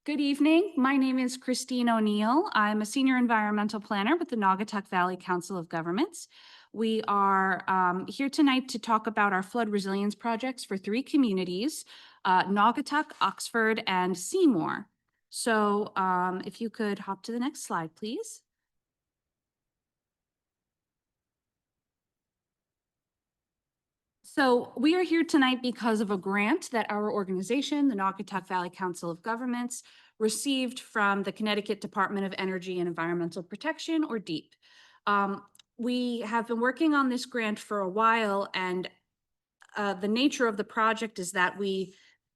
Good evening. My name is Christine O'Neill. I'm a senior environmental planner with the Naugatuck+Valley Council of Governments. We are here tonight to talk about our flood resilience projects for three communities, Naugatuck, Oxford, and Seymour. So if you could hop to the next slide, please. So we are here tonight because of a grant that our organization, the Naugatuck+Valley Council of Governments, received from the Connecticut Department of Energy and Environmental Protection, or DEEP. We have been working on this grant for a while, and the nature of the project is that we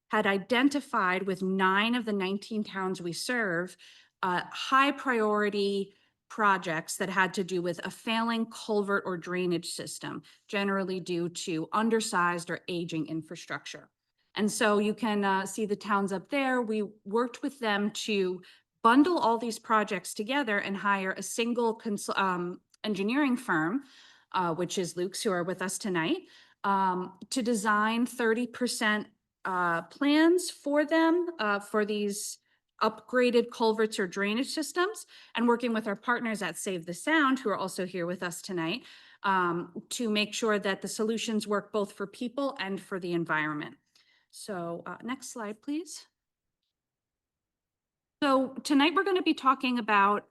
had identified with 9 of the 19 towns we serve high priority projects that had to do with a failing culvert or drainage system, generally due to undersized or aging infrastructure. And so you can see the towns up there. We worked with them to bundle all these projects together and hire a single engineering firm, which is Luke's, who are with us tonight, to design 30% plans for them for these upgraded culverts or drainage systems, and working with our partners at Save the Sound, who are also here with us tonight, to make sure that the solutions work both for people and for the environment. So next slide, please. So tonight we're going to be talking about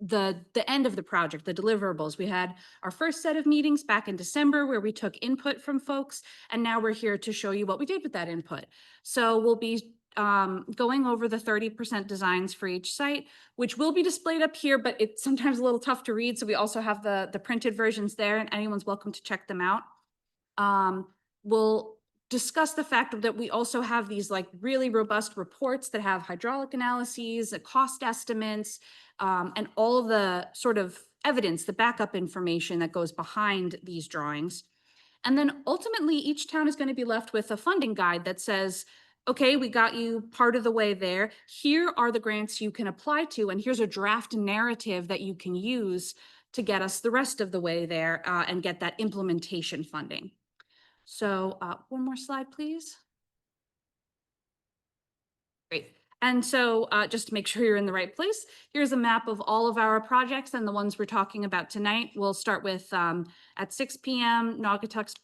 the end of the project, the deliverables. We had our first set of meetings back in December where we took input from folks, and now we're here to show you what we did with that input. So we'll be going over the 30% designs for each site, which will be displayed up here, but it's sometimes a little tough to read. So we also have the printed versions there, and anyone's welcome to check them out. We'll discuss the fact that we also have these like really robust reports that have hydraulic analyses, cost estimates, and all the sort of evidence, the backup information that goes behind these drawings. And then ultimately, each town is going to be left with a funding guide that says, okay, we got you part of the way there. Here are the grants you can apply to, and here's a draft narrative that you can use to get us the rest of the way there and get that implementation funding. So one more slide, please. Great. And so just to make sure you're in the right place, here's a map of all of our projects and the ones we're talking about tonight. We'll start with at 6 p.m. Naugatuck's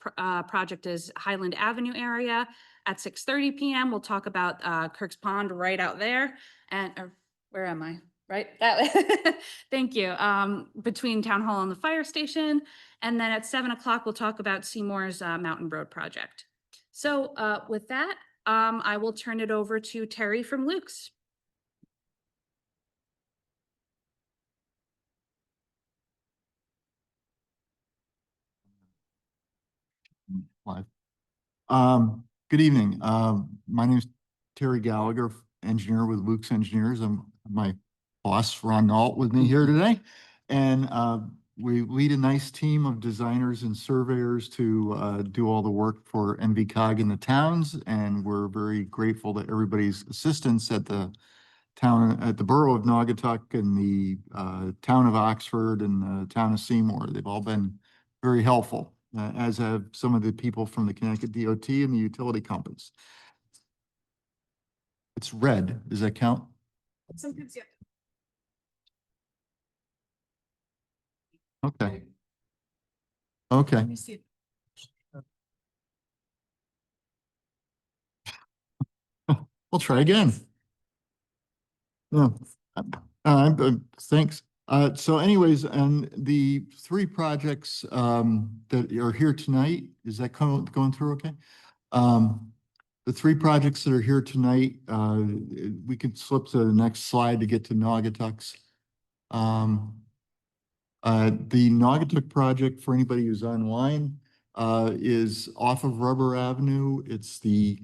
project is Highland Avenue area. At 6:30 p.m. we'll talk about Kirk's Pond right out there. And where am I? Right? Thank you. Between Town Hall and the fire station. And then at 7 o'clock, we'll talk about Seymour's Mountain Road project. So with that, I will turn it over to Terry from Luke's. Live. Good evening. My name is Terry Gallagher, engineer with Luke's Engineers. I'm my boss, Ron Nault, with me here today. And we lead a nice team of designers and surveyors to do all the work for NVCOG in the towns. And we're very grateful to everybody's assistance at the town, at the borough of Naugatuck and the town of Oxford and the town of Seymour. They've all been very helpful, as have some of the people from the Connecticut DOT and the utility companies. It's red. Does that count? Sometimes, yeah. Okay. Okay. Let me see. We'll try again. No, thanks. So anyways, and the 3 projects that are here tonight, is that going through okay? The 3 projects that are here tonight, we can slip to the next slide to get to Naugatuck's. The Naugatuck project, for anybody who's online, is off of Rubber Avenue. It's the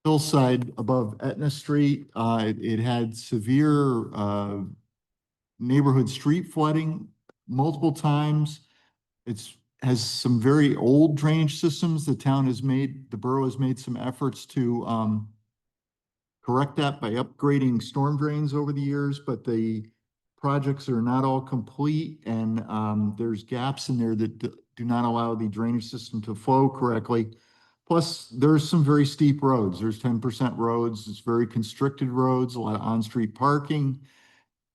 hillside above Aetna Street. It had severe neighborhood street flooding multiple times. It has some very old drainage systems. The borough has made some efforts to correct that by upgrading storm drains over the years, but the projects are not all complete, and there's gaps in there that do not allow the drainage system to flow correctly. Plus, there's some very steep roads. There's 10% roads. It's very constricted roads, a lot of on-street parking.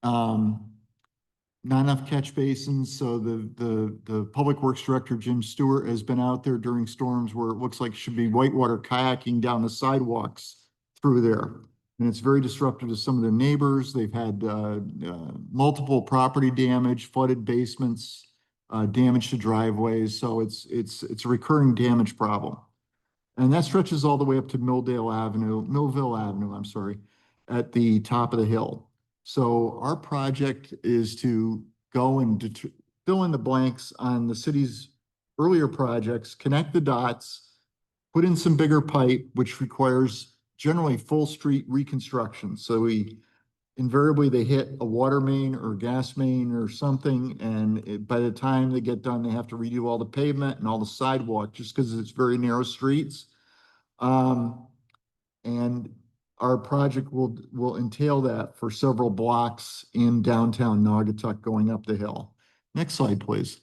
Not enough catch basins. So the Public Works Director, Jim Stewart, has been out there during storms where it looks like it should be whitewater kayaking down the sidewalks through there. And it's very disruptive to some of the neighbors. They've had multiple property damage, flooded basements, damage to driveways. So it's a recurring damage problem. And that stretches all the way up to Millville Avenue, I'm sorry, at the top of the hill. So our project is to go and fill in the blanks on the city's earlier projects, connect the dots, put in some bigger pipe, which requires generally full street reconstruction. So invariably they hit a water main or gas main or something, and by the time they get done, they have to redo all the pavement and all the sidewalk just because it's very narrow streets. And our project will entail that for several blocks in downtown Naugatuck going up the hill. Next slide, please.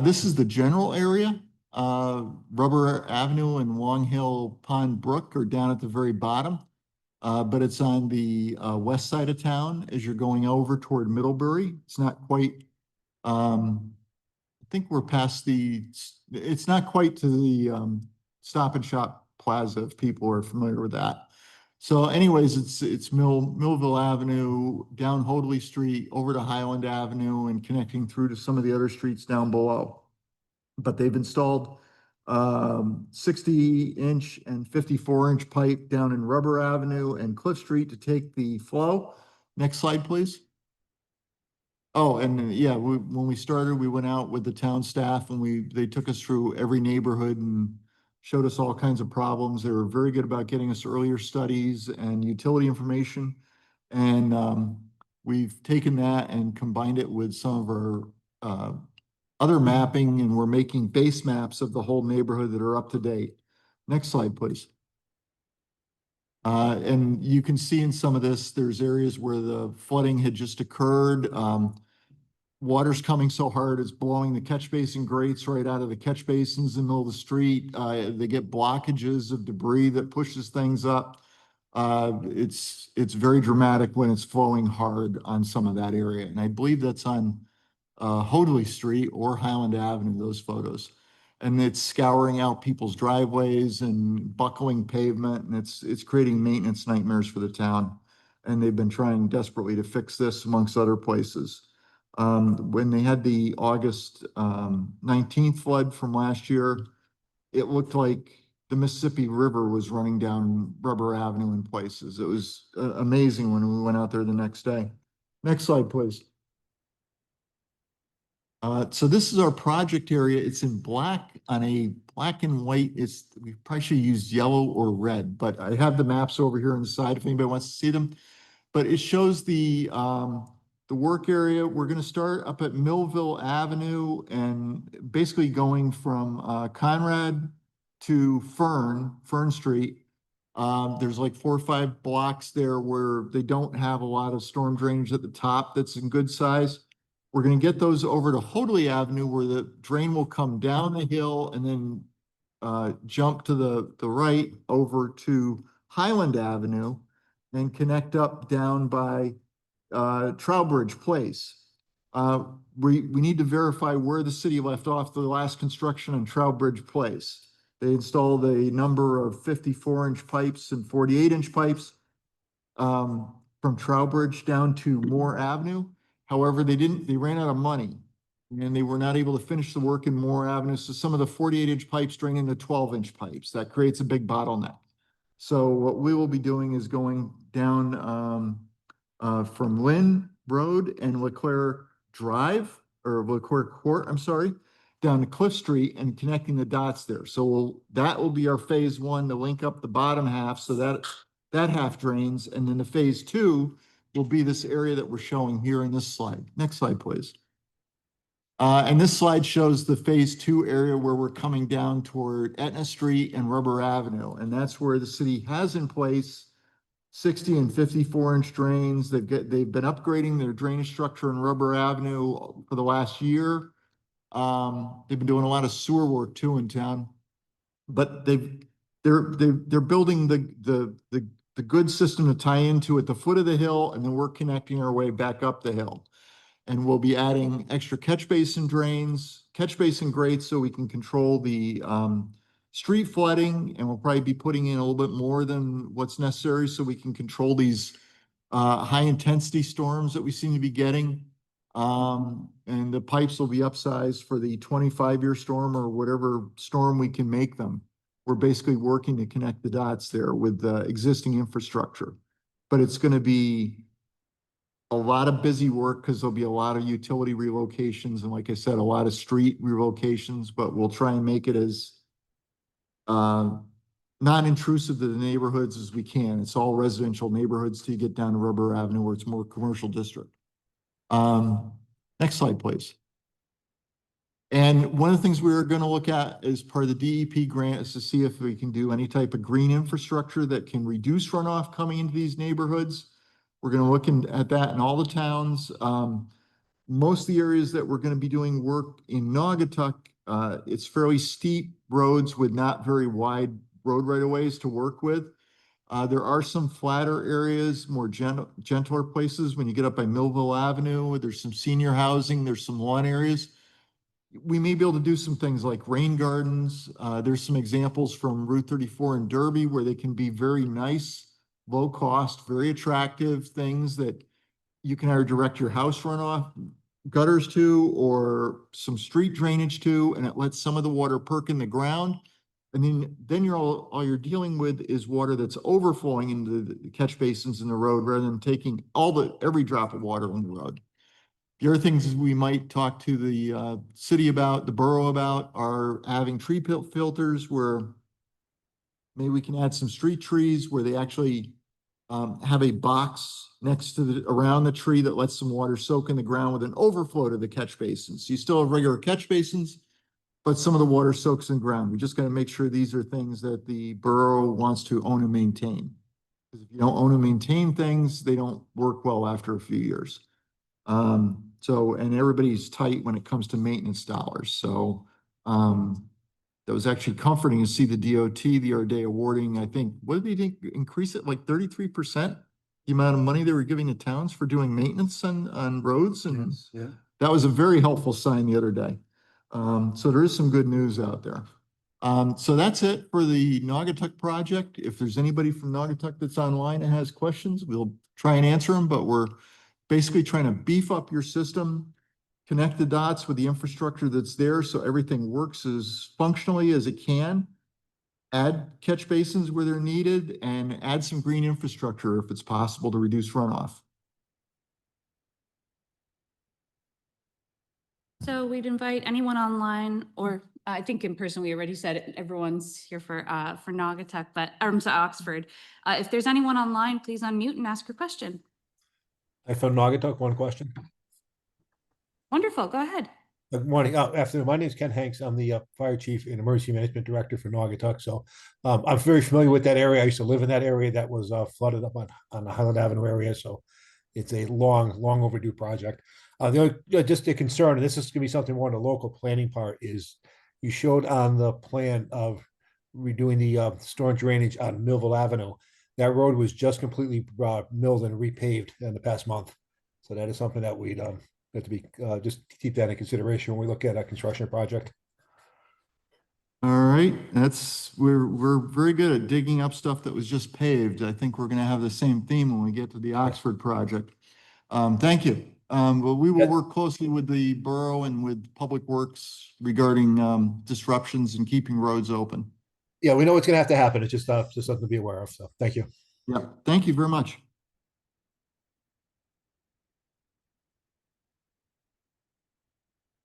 This is the general area. Rubber Avenue and Long Hill Pond Brook are down at the very bottom. But it's on the west side of town as you're going over toward Middlebury. It's not quite, I think we're past it's not quite to the Stop and Shop Plaza, if people are familiar with that. So anyways, it's Millville Avenue, down Hoadley Street, over to Highland Avenue, and connecting through to some of the other streets down below. But they've installed 60-inch and 54-inch pipe down in Rubber Avenue and Cliff Street to take the flow. Next slide, please. Oh, and yeah, when we started, we went out with the town staff and they took us through every neighborhood and showed us all kinds of problems. They were very good about getting us earlier studies and utility information. And we've taken that and combined it with some of our other mapping, and we're making base maps of the whole neighborhood that are up to date. Next slide, please. And you can see in some of this, there's areas where the flooding had just occurred. Water's coming so hard, it's blowing the catch basin grates right out of the catch basins in the middle of the street. They get blockages of debris that pushes things up. It's very dramatic when it's flowing hard on some of that area. And I believe that's on Hoadley Street or Highland Avenue, those photos. And it's scouring out people's driveways and buckling pavement, and it's creating maintenance nightmares for the town. And they've been trying desperately to fix this amongst other places. When they had the August 19th flood from last year, it looked like the Mississippi River was running down Rubber Avenue in places. It was amazing when we went out there the next day. Next slide, please. So this is our project area. It's in black on a black and white. We probably should use yellow or red, but I have the maps over here on the side if anybody wants to see them. But it shows the work area. We're going to start up at Millville Avenue and basically going from Conrad to Fern Street. There's like 4 or 5 blocks there where they don't have a lot of storm drainage at the top that's in good size. We're going to get those over to Hoadley Avenue where the drain will come down the hill and then jump to the right over to Highland Avenue and connect up down by Trowbridge Place. We need to verify where the city left off the last construction on Trowbridge Place. They installed a number of 54-inch pipes and 48-inch pipes from Trowbridge down to Moore Avenue. However, they ran out of money and they were not able to finish the work in Moore Avenue. So some of the 48-inch pipes drain into 12-inch pipes. That creates a big bottleneck. So what we will be doing is going down from Lynn Road and LeClaire Drive, or LeClaire Court, I'm sorry, down to Cliff Street and connecting the dots there. So that will be our phase 1 to link up the bottom half so that half drains. And then the phase 2 will be this area that we're showing here in this slide. Next slide, please. And this slide shows the phase 2 area where we're coming down toward Aetna Street and Rubber Avenue. And that's where the city has in place 60 and 54-inch drains. They've been upgrading their drainage structure in Rubber Avenue for the last year. They've been doing a lot of sewer work too in town. but they're building the good system to tie into at the foot of the hill, and then we're connecting our way back up the hill. And we'll be adding extra catch basin drains, catch basin grates, so we can control the street flooding, and we'll probably be putting in a little bit more than what's necessary so we can control these high intensity storms that we seem to be getting. And the pipes will be upsized for the 25-year storm or whatever storm we can make them. We're basically working to connect the dots there with the existing infrastructure. But it's going to be a lot of busy work because there'll be a lot of utility relocations and, like I said, a lot of street relocations, but we'll try and make it as non-intrusive to the neighborhoods as we can. It's all residential neighborhoods till you get down to Rubber Avenue where it's more commercial district. Next slide, please. And one of the things we're going to look at as part of the DEP grant is to see if we can do any type of green infrastructure that can reduce runoff coming into these neighborhoods. We're going to look at that in all the towns. Most of the areas that we're going to be doing work in Naugatuck, it's fairly steep roads with not very wide road right-of-ways to work with. There are some flatter areas, more gentler places. When you get up by Millville Avenue, there's some senior housing, there's some lawn areas. We may be able to do some things like rain gardens. There's some examples from Route 34 in Derby where they can be very nice, low cost, very attractive things that you can either direct your house runoff gutters to or some street drainage to, and it lets some of the water perk in the ground. And then you're all you're dealing with is water that's overflowing into the catch basins in the road rather than taking every drop of water on the road. The other things we might talk to the city about, the borough about, are having tree filters where maybe we can add some street trees where they actually have a box next to around the tree that lets some water soak in the ground with an overflow to the catch basins. So you still have regular catch basins, but some of the water soaks in the ground. We just got to make sure these are things that the borough wants to own and maintain. Because if you don't own and maintain things, they don't work well after a few years. And everybody's tight when it comes to maintenance dollars. So that was actually comforting to see the DOT the other day awarding, I think, what did they think, increase it like 33%, the amount of money they were giving to towns for doing maintenance on roads. And Yeah. that was a very helpful sign the other day. So there is some good news out there. So that's it for the Naugatuck project. If there's anybody from Naugatuck that's online and has questions, we'll try and answer them, but we're basically trying to beef up your system, connect the dots with the infrastructure that's there so everything works as functionally as it can, add catch basins where they're needed, and add some green infrastructure if it's possible to reduce runoff. So we'd invite anyone online, or I think in person, we already said it, everyone's here for Naugatuck, but Oxford. If there's anyone online, please unmute and ask your question. I found Naugatuck, one question. Wonderful, go ahead. Good morning. Afternoon. My name is Ken Hanks. I'm the fire chief and emergency management director for Naugatuck. So I'm very familiar with that area. I used to live in that area that was flooded up on the Highland Avenue area. So it's a long overdue project. Just a concern, and this is going to be something more on the local planning part, is you showed on the plan of redoing the storm drainage on Millville Avenue. That road was just completely milled and repaved in the past month. So that is something that we'd have to be just keep that in consideration when we look at a construction project. All right, we're very good at digging up stuff that was just paved. I think we're going to have the same theme when we get to the Oxford project. Thank you. But we will work closely with the borough and with Public Works regarding disruptions and keeping roads open. Yeah, we know what's going to have to happen. It's just something to be aware of. So thank you. Yeah, thank you very much.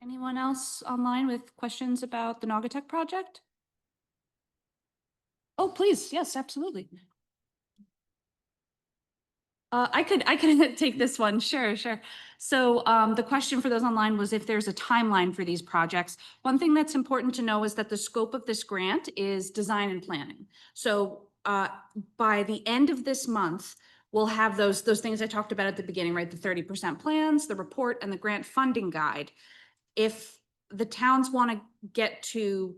Anyone else online with questions about the Naugatuck project? Oh, please. Yes, absolutely. I could take this one. Sure. So the question for those online was if there's a timeline for these projects. One thing that's important to know is that the scope of this grant is design and planning. So by the end of this month, we'll have those things I talked about at the beginning, right? The 30% plans, the report, and the grant funding guide. If the towns want to get to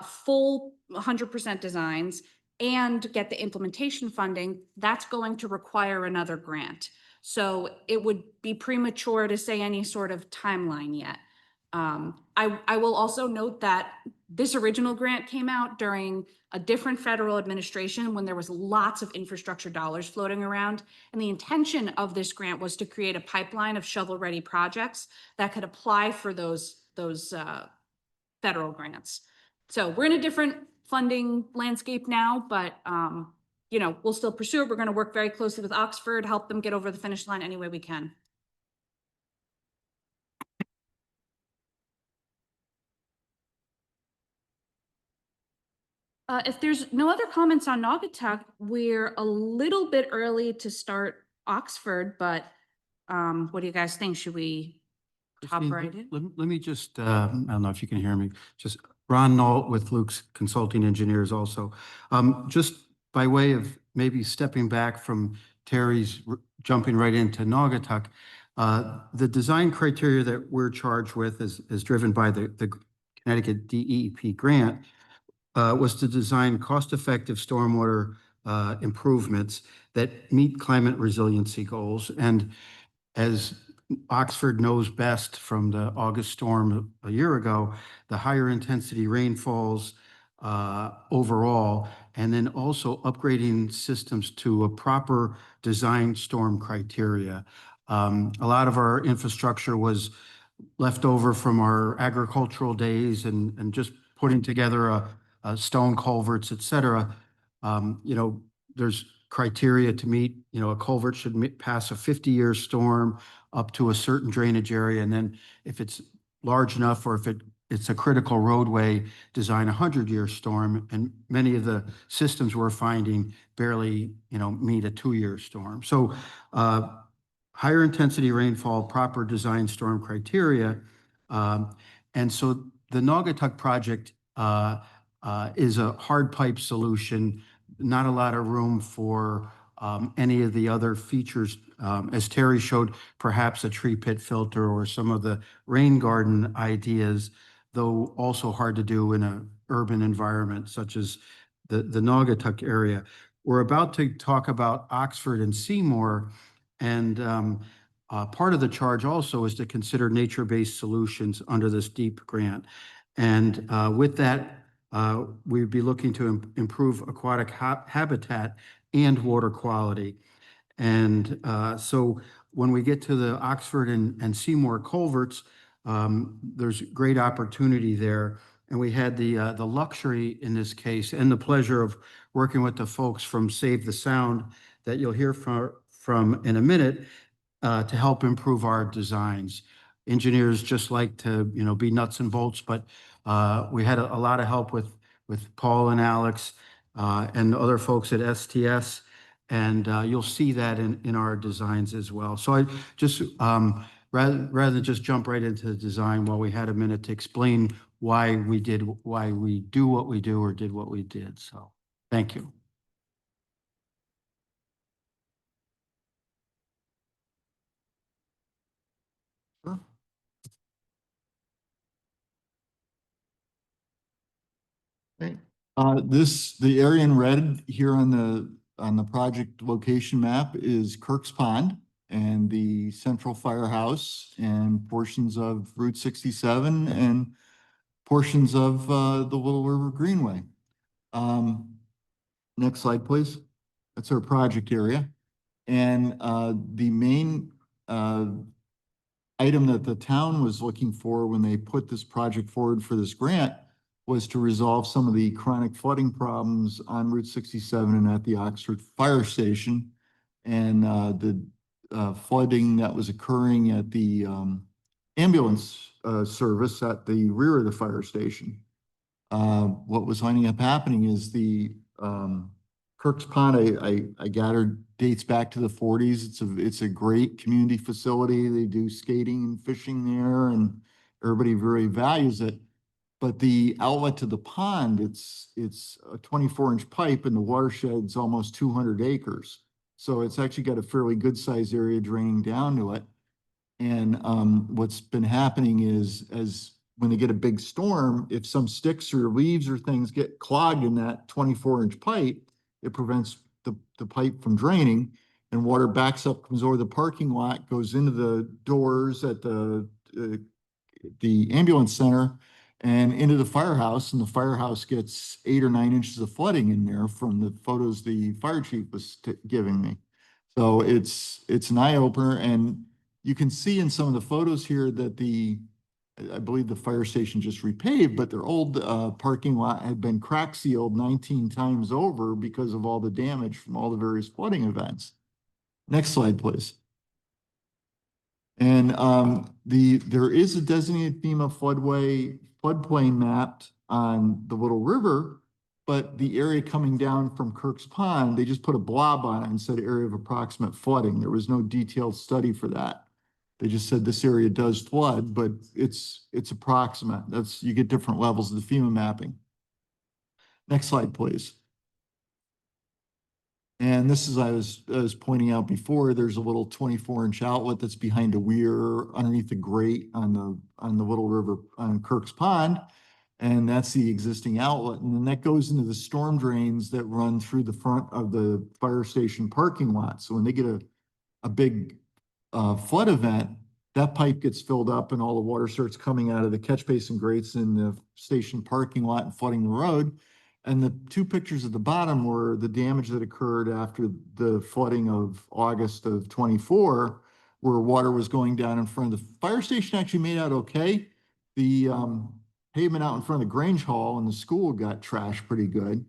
full 100% designs and get the implementation funding, that's going to require another grant. So it would be premature to say any sort of timeline yet. I will also note that this original grant came out during a different federal administration when there was lots of infrastructure dollars floating around. And the intention of this grant was to create a pipeline of shovel-ready projects that could apply for those federal grants. So we're in a different funding landscape now, but you know, we'll still pursue it. We're going to work very closely with Oxford, help them get over the finish line any way we can. If there's no other comments on Naugatuck, we're a little bit early to start Oxford, but what do you guys think? Should we hop Christine, right in? let me just, I don't know if you can hear me, just Ron Nault with Luke's Consulting Engineers also. Just by way of maybe stepping back from Terry's jumping right into Naugatuck, the design criteria that we're charged with is driven by the Connecticut DEP grant, was to design cost-effective stormwater improvements that meet climate resiliency goals. And as Oxford knows best from the August storm a year ago, the higher intensity rainfalls overall, and then also upgrading systems to a proper design storm criteria. A lot of our infrastructure was left over from our agricultural days and just putting together a stone culverts, et cetera. You know, there's criteria to meet. You know, a culvert should pass a 50-year storm up to a certain drainage area. And then if it's large enough, or if it's a critical roadway, design a 100-year storm. And many of the systems we're finding barely, you know, meet a 2-year storm. So higher intensity rainfall, proper design storm criteria. And so the Naugatuck project is a hard pipe solution, not a lot of room for any of the other features. As Terry showed, perhaps a tree pit filter or some of the rain garden ideas, though also hard to do in an urban environment such as the Naugatuck area. We're about to talk about Oxford and Seymour, and part of the charge also is to consider nature-based solutions under this DEEP grant. And with that, we'd be looking to improve aquatic habitat and water quality. And so when we get to the Oxford and Seymour culverts, there's great opportunity there. And we had the luxury in this case and the pleasure of working with the folks from Save the Sound that you'll hear from in a minute to help improve our designs. Engineers just like to, you know, be nuts and bolts, but we had a lot of help with Paul and Alex and other folks at STS, and you'll see that in our designs as well. So I just, rather than just jump right into the design, while we had a minute to explain why we do what we do or did what we did. So thank you. Sure. Okay. The area in red here on the project location map is Kirk's Pond and the Central Firehouse and portions of Route 67 and portions of the Little River Greenway. Next slide, please. That's our project area. And the main item that the town was looking for when they put this project forward for this grant was to resolve some of the chronic flooding problems on Route 67 and at the Oxford Fire Station, and the flooding that was occurring at the ambulance service at the rear of the fire station. What was ending up happening is the Kirk's Pond, I gathered, dates back to the 40s. It's a great community facility. They do skating and fishing there, and everybody really values it. But the outlet to the pond, it's a 24-inch pipe, and the watershed's almost 200 acres. So it's actually got a fairly good sized area draining down to it. And what's been happening is, as when they get a big storm, if some sticks or leaves or things get clogged in that 24-inch pipe, it prevents the pipe from draining, and water backs up, comes over the parking lot, goes into the doors at the ambulance center and into the firehouse, and the firehouse gets 8 or 9 inches of flooding in there from the photos the fire chief was giving me. So it's an eye opener, and you can see in some of the photos here that I believe the fire station just repaved, but their old parking lot had been crack sealed 19 times over because of all the damage from all the various flooding events. Next slide, please. And there is a designated FEMA floodplain mapped on the Little River, but the area coming down from Kirk's Pond, they just put a blob on it and said area of approximate flooding. There was no detailed study for that. They just said this area does flood, but it's approximate. You get different levels of the FEMA mapping. Next slide, please. And this is, I was pointing out before, there's a little 24-inch outlet that's behind a weir underneath the grate on the Little River on Kirk's Pond. And that's the existing outlet. And then that goes into the storm drains that run through the front of the fire station parking lot. So when they get a big flood event, that pipe gets filled up and all the water starts coming out of the catch basin grates in the station parking lot and flooding the road. And the two pictures at the bottom were the damage that occurred after the flooding of August of 24, where water was going down in front of the fire station. Actually made out okay. The pavement out in front of the Grange Hall and the school got trashed pretty good.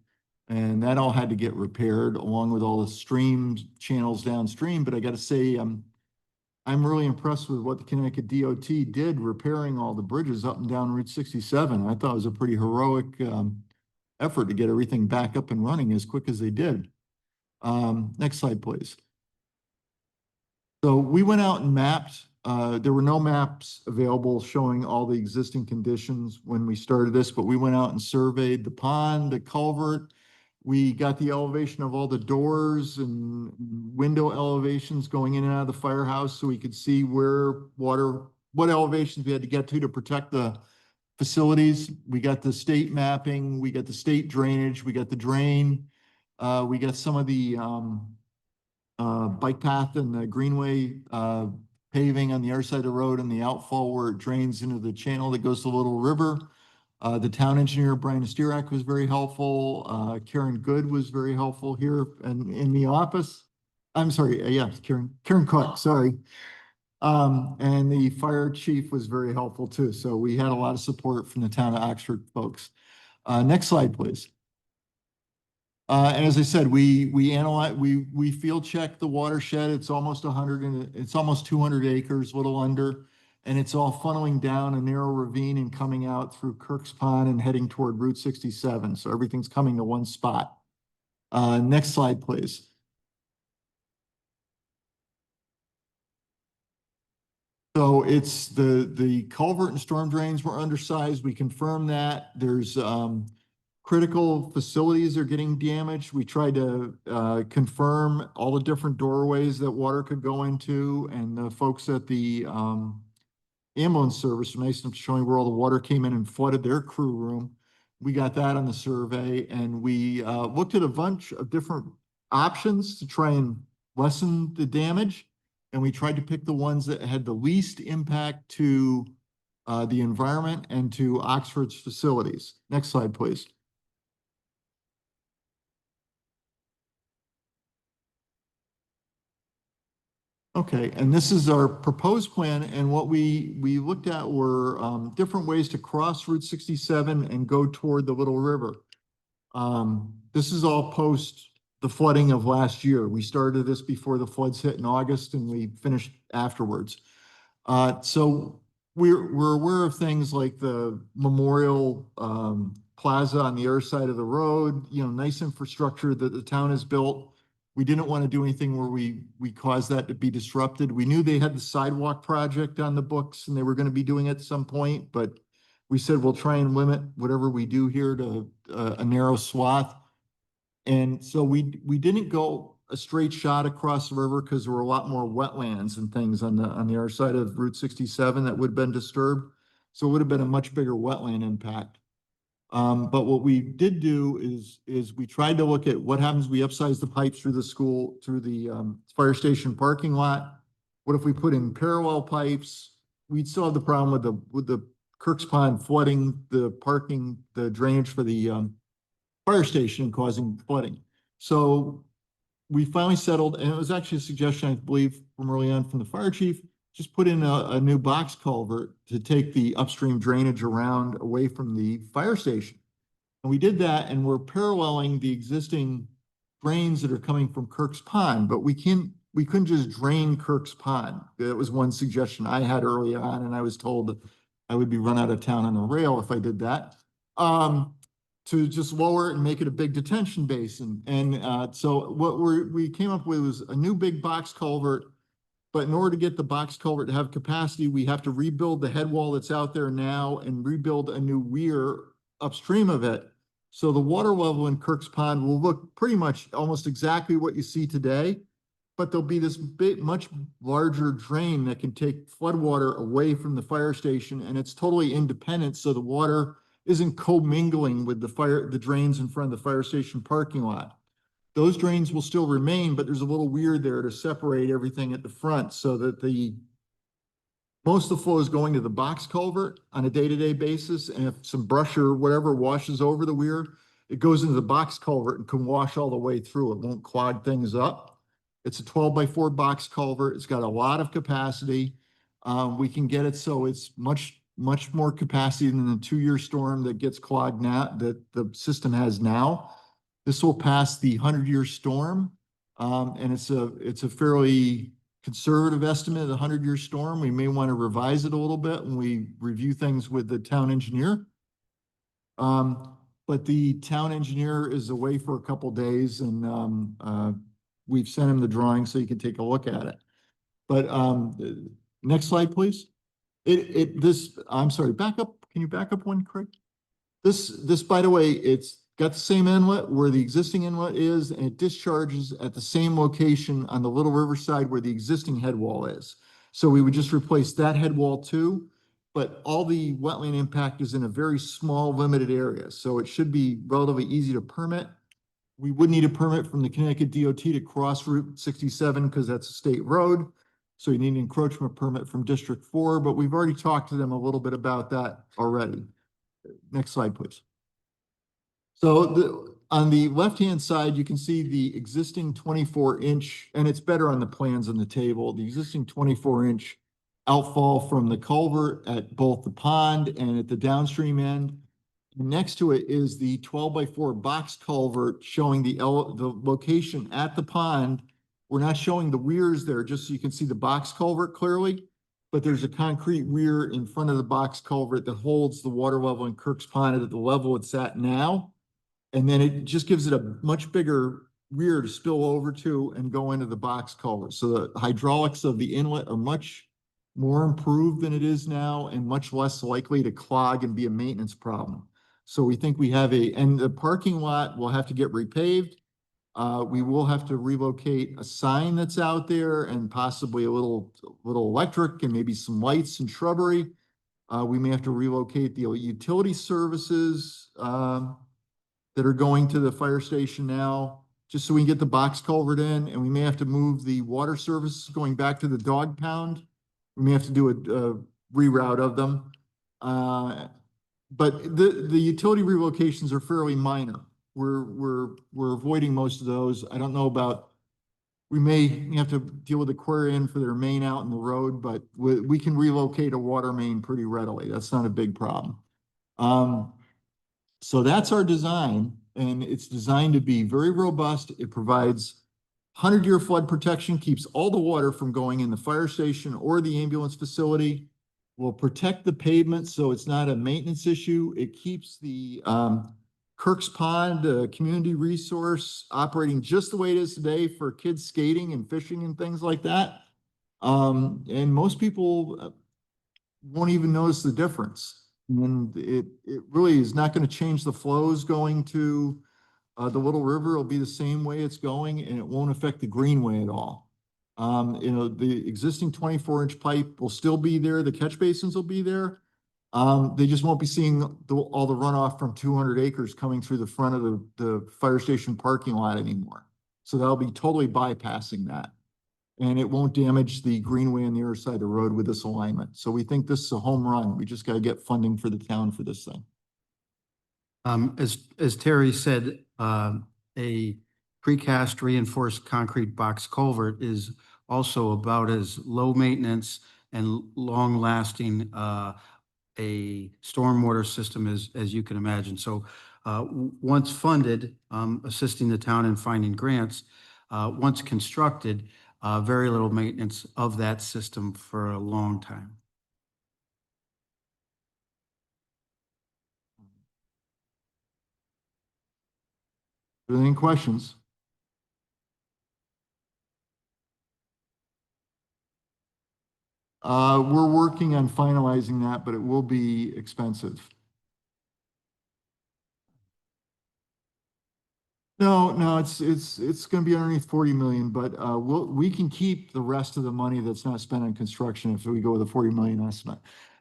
And that all had to get repaired along with all the stream channels downstream. But I got to say, I'm really impressed with what the Connecticut DOT did repairing all the bridges up and down Route 67. I thought it was a pretty heroic effort to get everything back up and running as quick as they did. Next slide, please. So we went out and mapped. There were no maps available showing all the existing conditions when we started this, but we went out and surveyed the pond, the culvert. We got the elevation of all the doors and window elevations going in and out of the firehouse so we could see what elevations we had to get to protect the facilities. We got the state mapping, we got the state drainage, we got the drain, we got some of the bike path and the greenway paving on the other side of the road and the outfall where it drains into the channel that goes to Little River. The town engineer, Brian Stierak, was very helpful. Karen Good was very helpful here and in the office. I'm sorry, yeah, Karen Cook, sorry. And the fire chief was very helpful too. So we had a lot of support from the town of Oxford folks. Next slide, please. And as I said, we analyzed, we field checked the watershed. It's almost 200 acres, a little under, and it's all funneling down a narrow ravine and coming out through Kirk's Pond and heading toward Route 67. So everything's coming to one spot. Next slide, please. So it's the culvert and storm drains were undersized. We confirmed that. There's critical facilities are getting damaged. We tried to confirm all the different doorways that water could go into, and the folks at the ambulance service were nice enough to show me where all the water came in and flooded their crew room. We got that on the survey, and we looked at a bunch of different options to try and lessen the damage. And we tried to pick the ones that had the least impact to the environment and to Oxford's facilities. Next slide, please. Okay, and this is our proposed plan, and what we looked at were different ways to cross Route 67 and go toward the Little River. This is all post the flooding of last year. We started this before the floods hit in August and we finished afterwards. So we're aware of things like the Memorial Plaza on the other side of the road, nice infrastructure that the town has built. We didn't want to do anything where we caused that to be disrupted. We knew they had the sidewalk project on the books and they were going to be doing it at some point, but we said we'll try and limit whatever we do here to a narrow swath. And so we didn't go a straight shot across the river because there were a lot more wetlands and things on the other side of Route 67 that would have been disturbed. So it would have been a much bigger wetland impact. But what we did do is we tried to look at what happens, we upsize the pipes through the school, through the fire station parking lot. What if we put in parallel pipes? We'd still have the problem with the Kirk's Pond flooding the parking, the drainage for the fire station and causing flooding. So we finally settled, and it was actually a suggestion, I believe, from early on from the fire chief, just put in a new box culvert to take the upstream drainage around away from the fire station. And we did that, and we're paralleling the existing drains that are coming from Kirk's Pond, but we couldn't just drain Kirk's Pond. That was one suggestion I had early on, and I was told that I would be run out of town on the rail if I did that. To just lower it and make it a big detention basin. And so what we came up with was a new big box culvert. But in order to get the box culvert to have capacity, we have to rebuild the head wall that's out there now and rebuild a new weir upstream of it. So the water level in Kirk's Pond will look pretty much almost exactly what you see today, but there'll be this big, much larger drain that can take flood water away from the fire station, and it's totally independent. So the water isn't commingling with the drains in front of the fire station parking lot. Those drains will still remain, but there's a little weir there to separate everything at the front so that most of the flow is going to the box culvert on a day-to-day basis. And if some brush or whatever washes over the weir, it goes into the box culvert and can wash all the way through. It won't clog things up. It's a 12x4 box culvert. It's got a lot of capacity. We can get it so it's much more capacity than the 2-year storm that gets clogged now, that the system has now. This will pass the 100-year storm, and it's a fairly conservative estimate of the 100-year storm. We may want to revise it a little bit when we review things with the town engineer. But the town engineer is away for a couple days, and we've sent him the drawing so you can take a look at it. But next slide, please. I'm sorry, back up. Can you back up one, Craig? This, by the way, it's got the same inlet where the existing inlet is, and it discharges at the same location on the Little River side where the existing head wall is. So we would just replace that head wall too, but all the wetland impact is in a very small, limited area. So it should be relatively easy to permit. We would need a permit from the Connecticut DOT to cross Route 67 because that's a state road. So you need an encroachment permit from District 4, but we've already talked to them a little bit about that already. Next slide, please. So on the left-hand side, you can see the existing 24-inch, and it's better on the plans on the table, the existing 24-inch outfall from the culvert at both the pond and at the downstream end. Next to it is the 12x4 box culvert showing the location at the pond. We're not showing the weirs there, just so you can see the box culvert clearly, but there's a concrete weir in front of the box culvert that holds the water level in Kirk's Pond at the level it's at now. And then it just gives it a much bigger weir to spill over to and go into the box culvert. So the hydraulics of the inlet are much more improved than it is now and much less likely to clog and be a maintenance problem. So we think we have and the parking lot will have to get repaved. We will have to relocate a sign that's out there and possibly a little electric and maybe some lights and shrubbery. We may have to relocate the utility services that are going to the fire station now, just so we can get the box culvert in, and we may have to move the water services going back to the dog pound. We may have to do a reroute of them. But the utility relocations are fairly minor. We're avoiding most of those. I don't know about, we may have to deal with Aquarian for their main out in the road, but we can relocate a water main pretty readily. That's not a big problem. So that's our design, and it's designed to be very robust. It provides 100-year flood protection, keeps all the water from going in the fire station or the ambulance facility, will protect the pavement so it's not a maintenance issue. It keeps the Kirk's Pond community resource operating just the way it is today for kids skating and fishing and things like that. And most people won't even notice the difference. And it really is not going to change the flows going to the Little River. It'll be the same way it's going, and it won't affect the greenway at all. The existing 24-inch pipe will still be there. The catch basins will be there. They just won't be seeing all the runoff from 200 acres coming through the front of the fire station parking lot anymore. So they'll be totally bypassing that. And it won't damage the greenway on the other side of the road with this alignment. So we think this is a home run. We just got to get funding for the town for this thing. As Terry said, a precast reinforced concrete box culvert is also about as low maintenance and long lasting a stormwater system as you can imagine. So once funded, assisting the town in finding grants, once constructed, very little maintenance of that system for a long time. Any questions? We're working on finalizing that, but it will be expensive. No, it's gonna be underneath 40 million, but we can keep the rest of the money that's not spent on construction if we go with a 40 million estimate.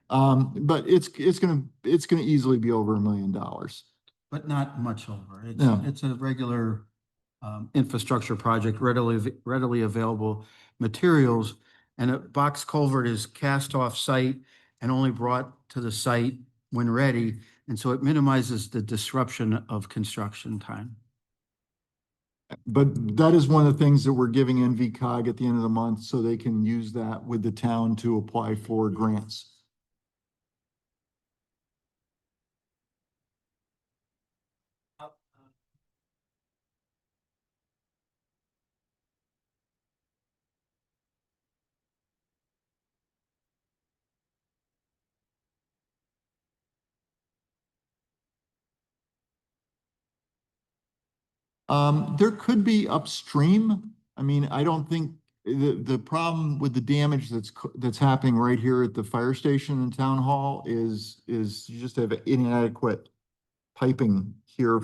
But it's gonna easily be over $1 million. But not much over. No. It's a regular infrastructure project, readily available materials. And a box culvert is cast off site and only brought to the site when ready. And so it minimizes the disruption of construction time. But that is one of the things that we're giving NVCOG at the end of the month, so they can use that with the town to apply for grants. There could be upstream. I mean, I don't think the problem with the damage that's happening right here at the fire station and town hall is you just have inadequate piping here.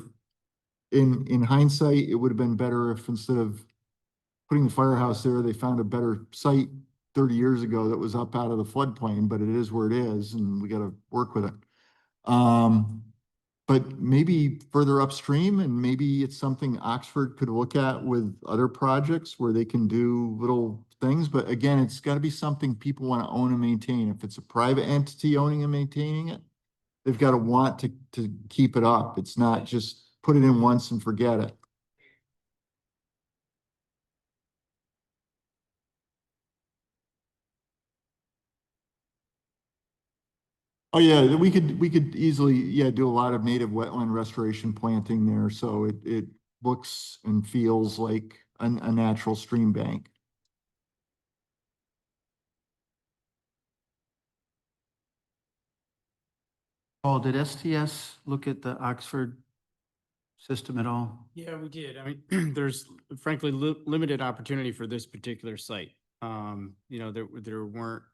In hindsight, it would have been better if instead of putting the firehouse there, they found a better site 30 years ago that was up out of the floodplain, but it is where it is, and we got to work with it. But maybe further upstream, and maybe it's something Oxford could look at with other projects where they can do little things. But again, it's got to be something people want to own and maintain. If it's a private entity owning and maintaining it, they've got to want to keep it up. It's not just put it in once and forget it. Oh, yeah, we could easily, yeah, do a lot of native wetland restoration planting there, so it looks and feels like a natural stream bank. Paul, did STS look at the Oxford system at all? Yeah, we did. I mean, there's frankly limited opportunity for this particular site. You know, there weren't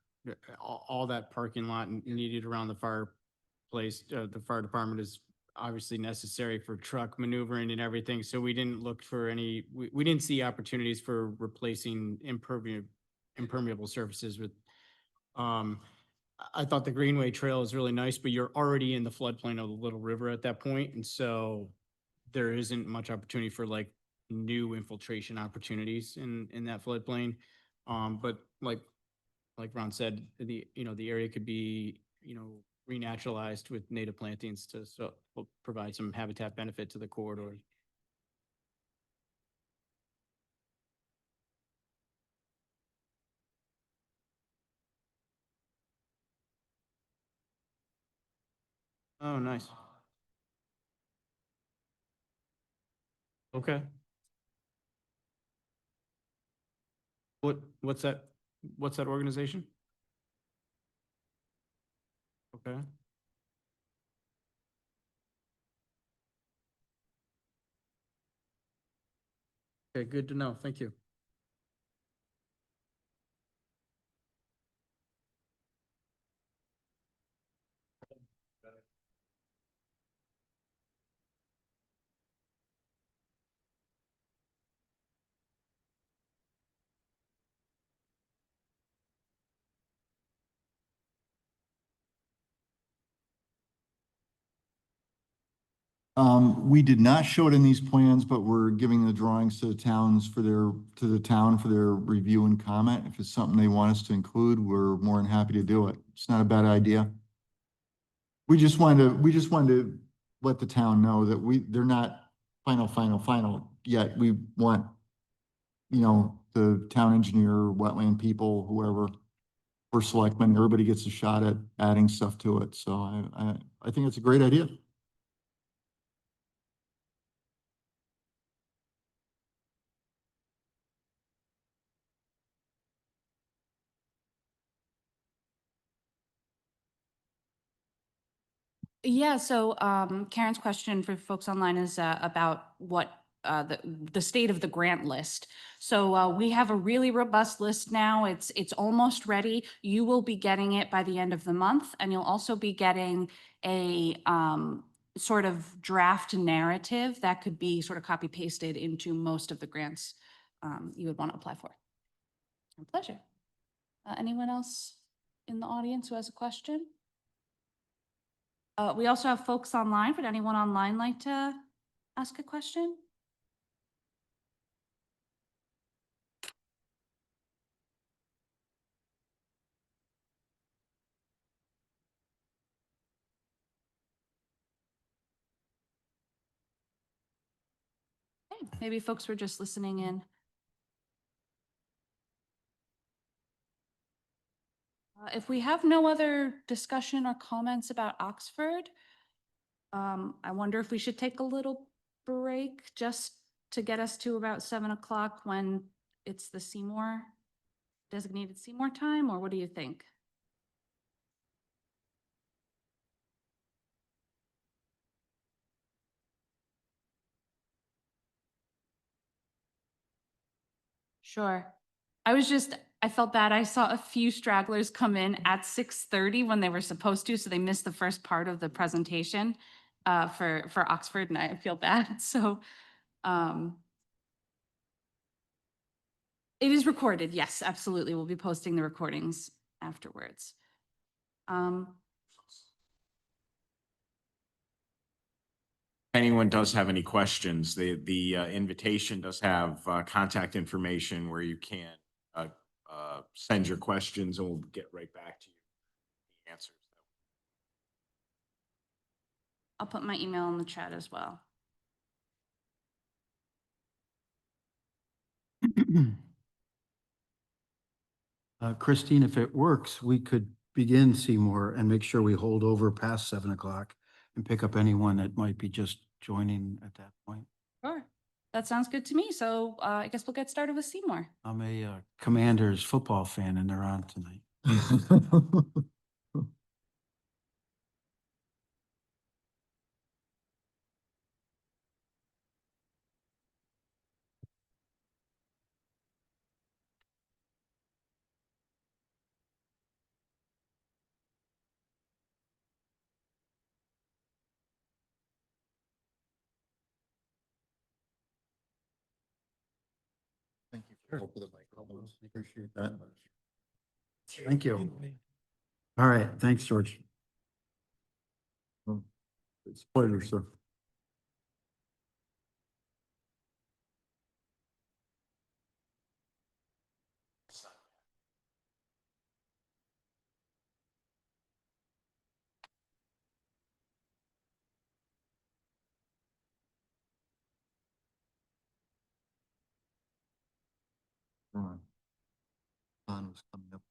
all that parking lot needed around the fireplace. The fire department is obviously necessary for truck maneuvering and everything. So we didn't look for any, we didn't see opportunities for replacing impermeable surfaces with, I thought the Greenway Trail is really nice, but you're already in the floodplain of the Little River at that point. And so there isn't much opportunity for like new infiltration opportunities in that floodplain. But like Ron said, the area could be, renaturalized with native plantings to provide some habitat benefit to the corridor. Oh, nice. Okay. What's that? What's that organization? Okay. Okay, good to know. Thank you. We did not show it in these plans, but we're giving the drawings to the towns for to the town for their review and comment. If it's something they want us to include, we're more than happy to do it. It's not a bad idea. We just wanted to let the town know that they're not final yet. We want, the town engineer, wetland people, whoever, or selectmen, everybody gets a shot at adding stuff to it. So I think it's a great idea. Yeah, so Karen's question for folks online is about what the state of the grant list. So we have a really robust list now. It's almost ready. You will be getting it by the end of the month, and you'll also be getting a sort of draft narrative that could be sort of copy pasted into most of the grants you would want to apply for. My pleasure. Anyone else in the audience who has a question? We also have folks online. Would anyone online like to ask a question? Okay, maybe folks were just listening in. If we have no other discussion or comments about Oxford, I wonder if we should take a little break just to get us to about 7 o'clock when it's the Seymour, designated Seymour time, or what do you think? Sure. I felt bad. I saw a few stragglers come in at 6:30 when they were supposed to, so they missed the first part of the presentation for Oxford, and I feel bad. So it is recorded. Yes, absolutely. We'll be posting the recordings afterwards. If anyone does have any questions, the invitation does have contact information where you can send your questions, and we'll get right back to you. The answers. I'll put my email in the chat as well. Christine, if it works, we could begin Seymour and make sure we hold over past 7 o'clock and pick up anyone that might be just joining at that point. Sure. That sounds good to me. So I guess we'll get started with Seymour. I'm a Commanders football fan and they're on tonight. Thank you for help with the microphones. Appreciate that. Thank you. All right. Thanks, George. It's a pleasure, sir. Ron was coming up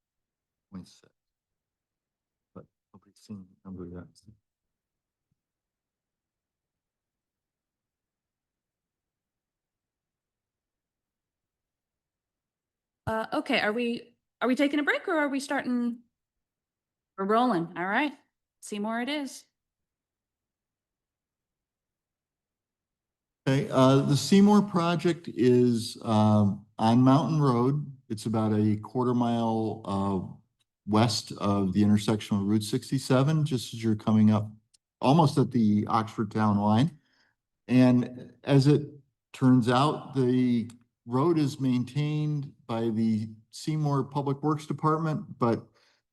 26, but nobody's seen the number yet. Okay, are we taking a break or are we starting? We're rolling. All right. Seymour it is. Okay, the Seymour project is on Mountain Road. It's about a quarter-mile west of the intersection of Route 67, just as you're coming up almost at the Oxford town line. And as it turns out, the road is maintained by the Seymour Public Works Department, but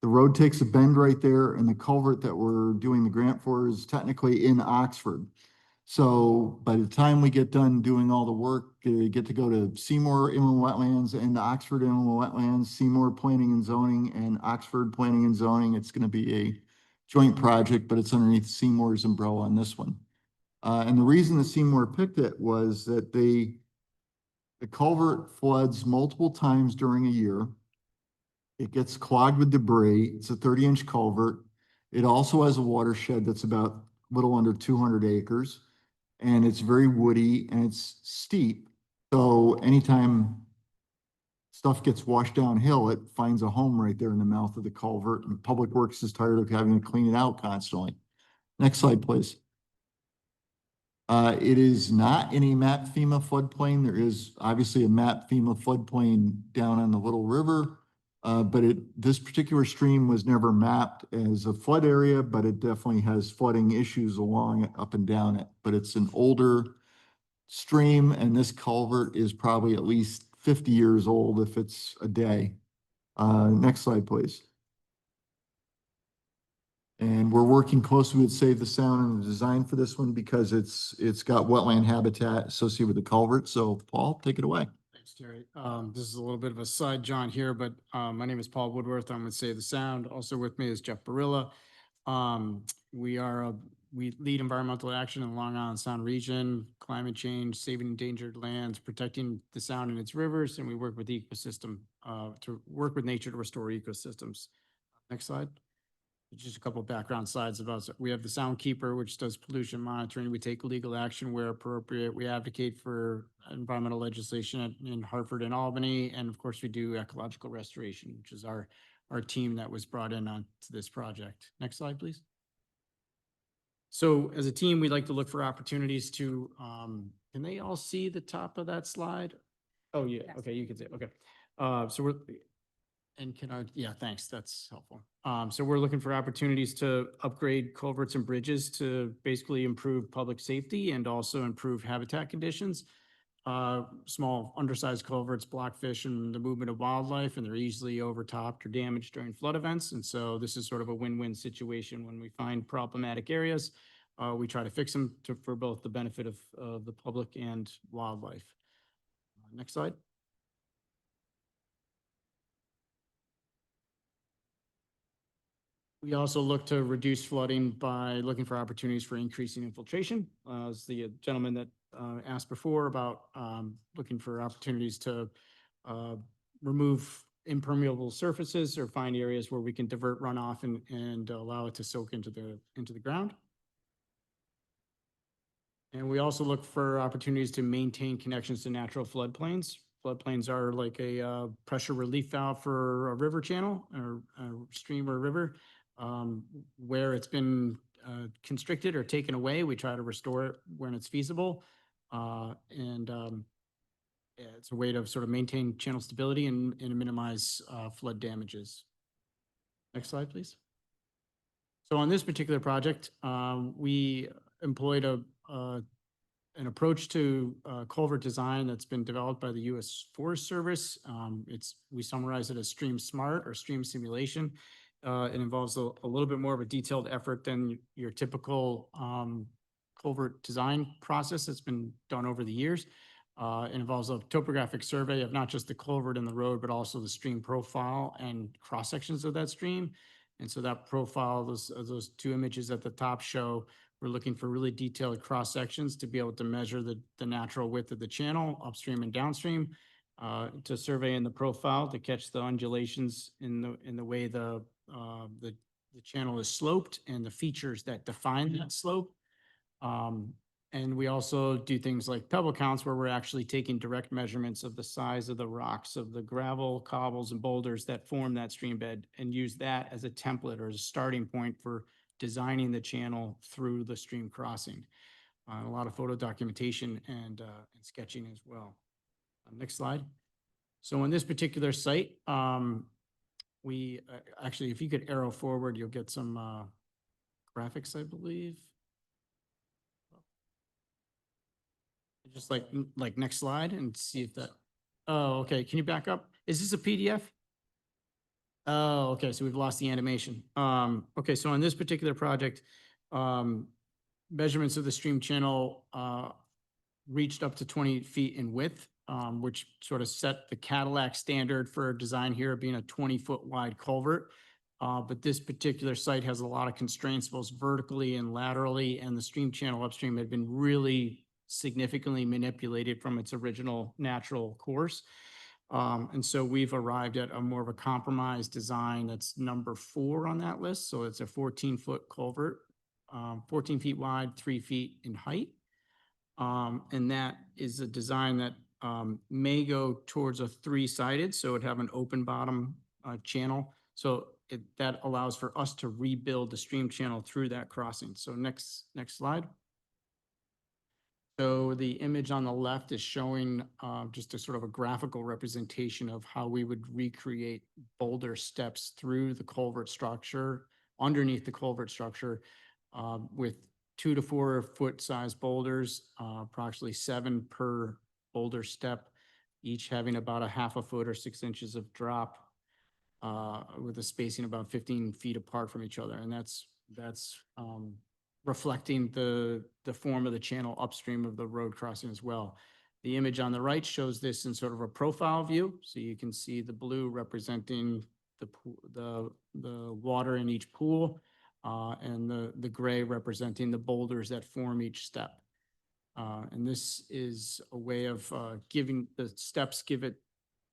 the road takes a bend right there, and the culvert that we're doing the grant for is technically in Oxford. So by the time we get done doing all the work, they get to go to Seymour Inland Wetlands and Oxford Inland Wetlands, Seymour Planning and Zoning and Oxford Planning and Zoning. It's going to be a joint project, but it's underneath Seymour's umbrella on this one. And the reason that Seymour picked it was that the culvert floods multiple times during a year. It gets clogged with debris. It's a 30-inch culvert. It also has a watershed that's about a little under 200 acres. And it's very woody and it's steep. So anytime stuff gets washed downhill, it finds a home right there in the mouth of the culvert, and Public Works is tired of having to clean it out constantly. Next slide, please. It is not in a map FEMA floodplain. There is obviously a map FEMA floodplain down on the Little River. But this particular stream was never mapped as a flood area, but it definitely has flooding issues along it, up and down it. But it's an older stream, and this culvert is probably at least 50 years old if it's a day. Next slide, please. And we're working closely with Save the Sound and the design for this one because it's got wetland habitat associated with the culvert. So Paul, take it away. Thanks, Terry. This is a little bit of a side John here, but my name is Paul Woodworth. I'm with Save the Sound. Also with me is Jeff Barilla. We lead environmental action in the Long Island Sound region, climate change, saving endangered lands, protecting the sound and its rivers, and we work with the ecosystem to work with nature to restore ecosystems. Next slide. Just a couple of background slides about us. We have the Sound Keeper, which does pollution monitoring. We take legal action where appropriate. We advocate for environmental legislation in Hartford and Albany. And of course, we do ecological restoration, which is our team that was brought in on to this project. Next slide, please. So as a team, we like to look for opportunities to, can they all see the top of that slide? Oh, yeah. Yes. Okay, you can see it. Okay. Yeah, thanks. That's helpful. So we're looking for opportunities to upgrade culverts and bridges to basically improve public safety and also improve habitat conditions. Small undersized culverts block fish and the movement of wildlife, and they're easily overtopped or damaged during flood events. And so this is sort of a win-win situation. When we find problematic areas, we try to fix them for both the benefit of the public and wildlife. Next slide. We also look to reduce flooding by looking for opportunities for increasing infiltration. As the gentleman that asked before about looking for opportunities to remove impermeable surfaces or find areas where we can divert runoff and allow it to soak into the ground. And we also look for opportunities to maintain connections to natural floodplains. Floodplains are like a pressure relief valve for a river channel or a stream or river. Where it's been constricted or taken away, we try to restore it when it's feasible. Yeah, it's a way to sort of maintain channel stability and minimize flood damages. Next slide, please. So on this particular project, we employed an approach to culvert design that's been developed by the U.S. Forest Service. We summarize it as Stream Smart or Stream Simulation. It involves a little bit more of a detailed effort than your typical culvert design process that's been done over the years. It involves a topographic survey of not just the culvert and the road, but also the stream profile and cross sections of that stream. And so that profile, those two images at the top show, we're looking for really detailed cross sections to be able to measure the natural width of the channel upstream and downstream, to survey in the profile to catch the undulations in the way the channel is sloped and the features that define that slope. And we also do things like pebble counts where we're actually taking direct measurements of the size of the rocks, of the gravel, cobbles, and boulders that form that stream bed, and use that as a template or as a starting point for designing the channel through the stream crossing. A lot of photo documentation and sketching as well. Next slide. So on this particular site, we actually, if you could arrow forward, you'll get some graphics, I believe. Just like next slide and see if that, oh, okay. Can you back up? Is this a PDF? Oh, okay. So we've lost the animation. Okay. So on this particular project, measurements of the stream channel reached up to 20 feet in width, which sort of set the Cadillac standard for design here being a 20-foot wide culvert. But this particular site has a lot of constraints, both vertically and laterally, and the stream channel upstream had been really significantly manipulated from its original natural course. And so we've arrived at a more of a compromise design that's number 4 on that list. So it's a 14-foot culvert, 14 feet wide, 3 feet in height. And that is a design that may go towards a 3-sided, so it'd have an open bottom channel. So that allows for us to rebuild the stream channel through that crossing. So next slide. So the image on the left is showing just a sort of a graphical representation of how we would recreate boulder steps through the culvert structure, underneath the culvert structure, with 2 to 4 foot size boulders, approximately 7 per boulder step, each having about a half a foot or 6 inches of drop, with a spacing about 15 feet apart from each other. And that's reflecting the form of the channel upstream of the road crossing as well. The image on the right shows this in sort of a profile view. So you can see the blue representing the water in each pool, and the gray representing the boulders that form each step. And this is a way of giving the steps, give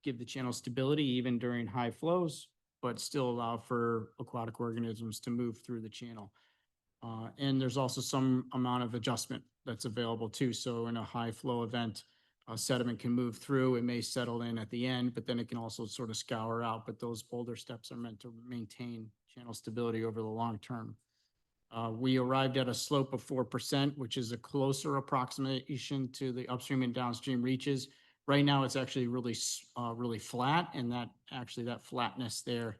the channel stability even during high flows, but still allow for aquatic organisms to move through the channel. And there's also some amount of adjustment that's available too. So in a high flow event, sediment can move through, it may settle in at the end, but then it can also sort of scour out. But those boulder steps are meant to maintain channel stability over the long term. We arrived at a slope of 4%, which is a closer approximation to the upstream and downstream reaches. Right now, it's actually really flat, and that flatness there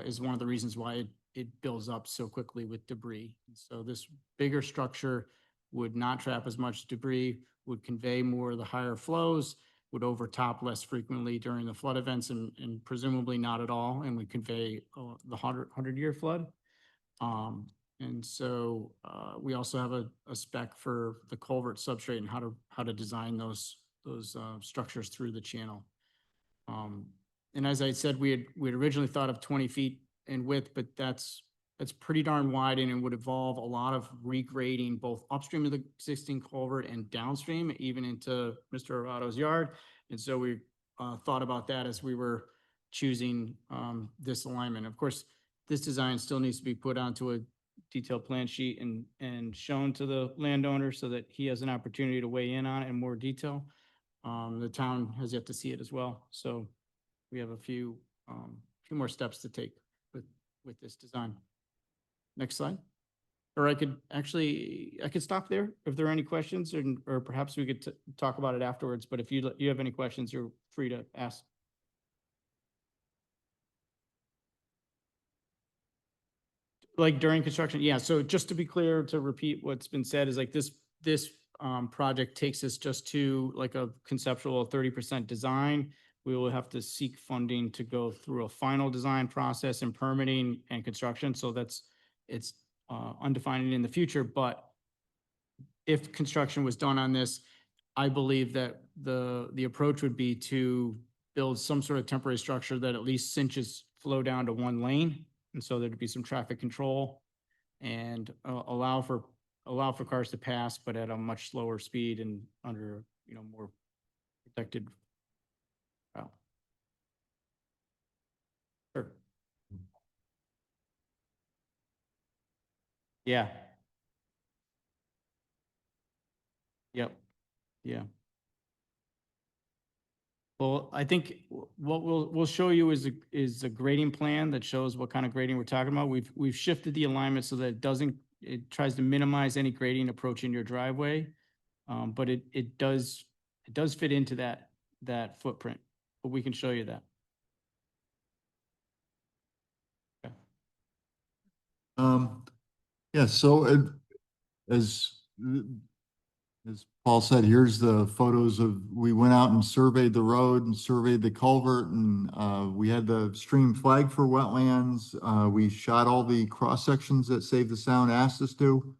is one of the reasons why it builds up so quickly with debris. So this bigger structure would not trap as much debris, would convey more of the higher flows, would overtop less frequently during the flood events, and presumably not at all, and would convey the 100-year flood. And so we also have a spec for the culvert substrate and how to design those structures through the channel. And as I said, we had originally thought of 20 feet in width, but that's pretty darn wide, and it would involve a lot of regrading both upstream of the existing culvert and downstream, even into Mr. Arato's yard. And so we thought about that as we were choosing this alignment. Of course, this design still needs to be put onto a detailed plan sheet and shown to the landowner so that he has an opportunity to weigh in on it in more detail. The town has yet to see it as well. So we have a few more steps to take with this design. Next slide. Or I could stop there if there are any questions, or perhaps we could talk about it afterwards. But if you have any questions, you're free to ask. Like during construction, yeah. So just to be clear, to repeat what's been said, is like this project takes us just to like a conceptual 30% design. We will have to seek funding to go through a final design process and permitting and construction. So it's undefined in the future. But if construction was done on this, I believe that the approach would be to build some sort of temporary structure that at least cinches flow down to 1 lane. And so there'd be some traffic control and allow for cars to pass, but at a much slower speed and under, more protected route. Sure. Yeah. Yep. Yeah. Well, I think what we'll show you is a grading plan that shows what kind of grading we're talking about. We've shifted the alignment so that it tries to minimize any grading approaching your driveway, but it does fit into that footprint. But we can show you that. Okay. Yeah, so as Paul said, here's the photos we went out and surveyed the road and surveyed the culvert, and we had the stream flag for wetlands. We shot all the cross sections that Save the Sound asked us to.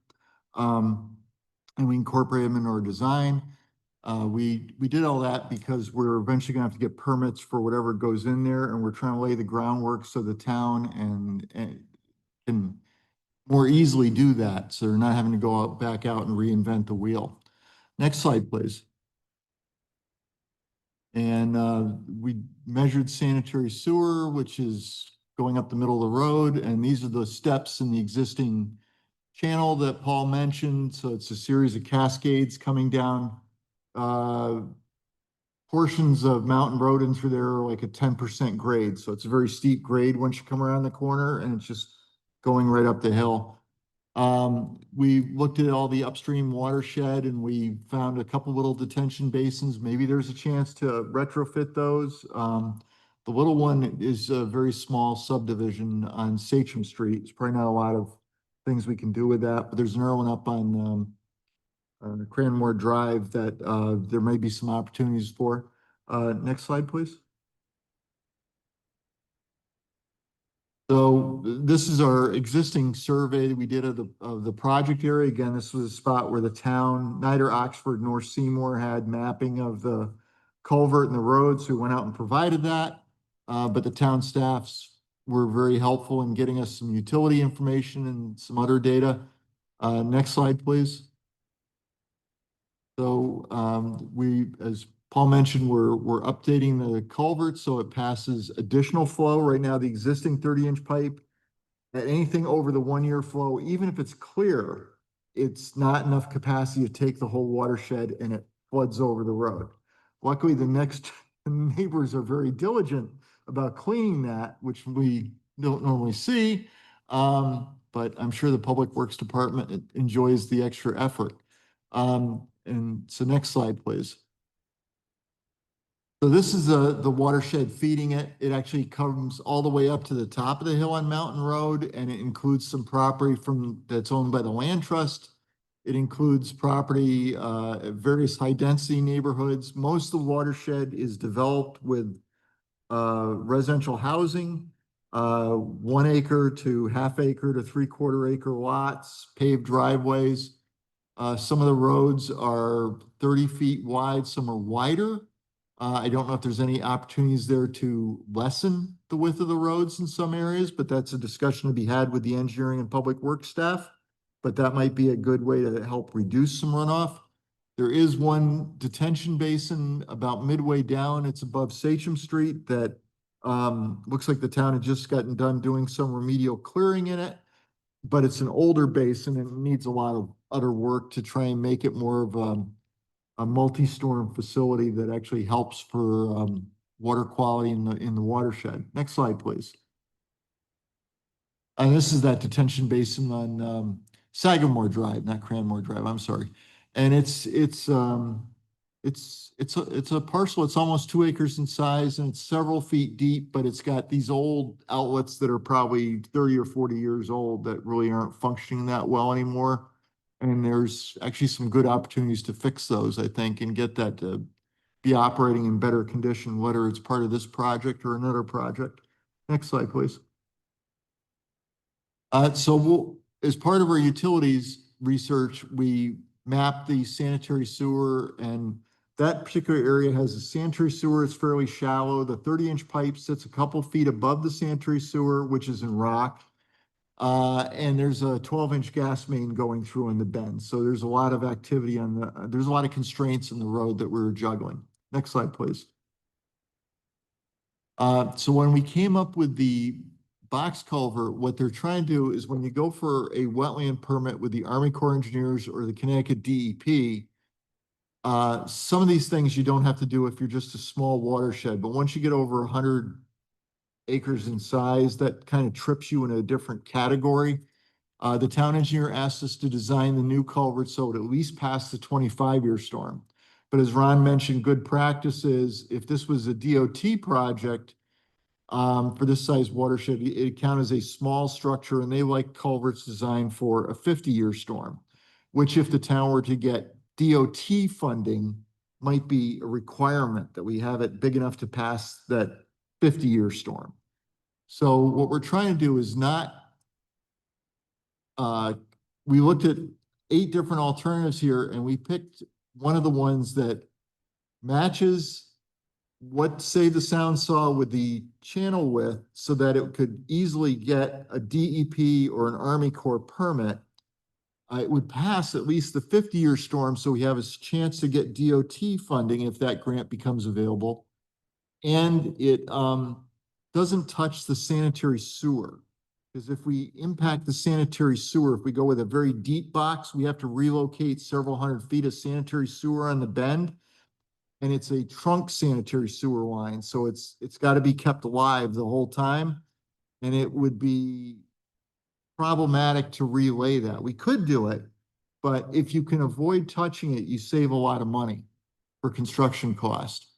And we incorporate them in our design. We did all that because we're eventually gonna have to get permits for whatever goes in there, and we're trying to lay the groundwork so the town and can more easily do that, so they're not having to go back out and reinvent the wheel. Next slide, please. And we measured sanitary sewer, which is going up the middle of the road, and these are the steps in the existing channel that Paul mentioned. So it's a series of cascades coming down. Portions of Mountain Road and through there are like a 10% grade. So it's a very steep grade once you come around the corner, and it's just going right up the hill. We looked at all the upstream watershed, and we found a couple little detention basins. Maybe there's a chance to retrofit those. The little one is a very small subdivision on Sachem Street. There's probably not a lot of things we can do with that, but there's another one up on Cranmore Drive that there may be some opportunities for. Next slide, please. So this is our existing survey that we did of the project area. Again, this was a spot where the town, Nider, Oxford, North Seymour had mapping of the culvert and the roads. So we went out and provided that. But the town staffs were very helpful in getting us some utility information and some other data. Next slide, please. So as Paul mentioned, we're updating the culvert so it passes additional flow. Right now, the existing 30-inch pipe, at anything over the 1 year flow, even if it's clear, it's not enough capacity to take the whole watershed, and it floods over the road. Luckily, the next neighbors are very diligent about cleaning that, which we don't normally see. But I'm sure the Public Works Department enjoys the extra effort. And so next slide, please. So this is the watershed feeding it. It actually comes all the way up to the top of the hill on Mountain Road, and it includes some property that's owned by the Land Trust. It includes property at various high-density neighborhoods. Most of the watershed is developed with residential housing, 1 acre to ½ acre to 3/4 acre lots, paved driveways. Some of the roads are 30 feet wide, some are wider. I don't know if there's any opportunities there to lessen the width of the roads in some areas, but that's a discussion to be had with the engineering and public works staff. But that might be a good way to help reduce some runoff. There is one detention basin about midway down. It's above Sachem Street that looks like the town had just gotten done doing some remedial clearing in it. But it's an older basin and it needs a lot of other work to try and make it more of a multi-storm facility that actually helps for water quality in the watershed. Next slide, please. And this is that detention basin on Sagamore Drive, not Cranmore Drive. I'm sorry. And it's a parcel. It's almost 2 acres in size, and it's several feet deep. But it's got these old outlets that are probably 30 or 40 years old that really aren't functioning that well anymore. And there's actually some good opportunities to fix those, I think, and get that to be operating in better condition, whether it's part of this project or another project. Next slide, please. As part of our utilities research, we mapped the sanitary sewer, and that particular area has a sanitary sewer. It's fairly shallow. The 30-inch pipe sits a couple feet above the sanitary sewer, which is in rock. And there's a 12-inch gas main going through in the bend. So there's a lot of activity there's a lot of constraints in the road that we're juggling. Next slide, please. So when we came up with the box culvert, what they're trying to do is when you go for a wetland permit with the Army Corps of Engineers or the Connecticut DEP, some of these things you don't have to do if you're just a small watershed, but once you get over 100 acres in size, that kind of trips you in a different category. The town engineer asked us to design the new culvert so it at least pass the 25-year storm. But as Ron mentioned, good practice is if this was a DOT project for this size watershed, it count as a small structure, and they like culverts designed for a 50-year storm, which if the town were to get DOT funding might be a requirement that we have it big enough to pass that 50-year storm. So what we're trying to do is not, we looked at 8 different alternatives here, and we picked one of the ones that matches what Save the Sound saw with the channel width so that it could easily get a DEP or an Army Corps permit. It would pass at least the 50-year storm, so we have a chance to get DOT funding if that grant becomes available. And it doesn't touch the sanitary sewer. Because if we impact the sanitary sewer, if we go with a very deep box, we have to relocate several hundred feet of sanitary sewer on the bend. And it's a trunk sanitary sewer line, so it's got to be kept alive the whole time. And it would be problematic to relay that. We could do it, but if you can avoid touching it, you save a lot of money for construction cost.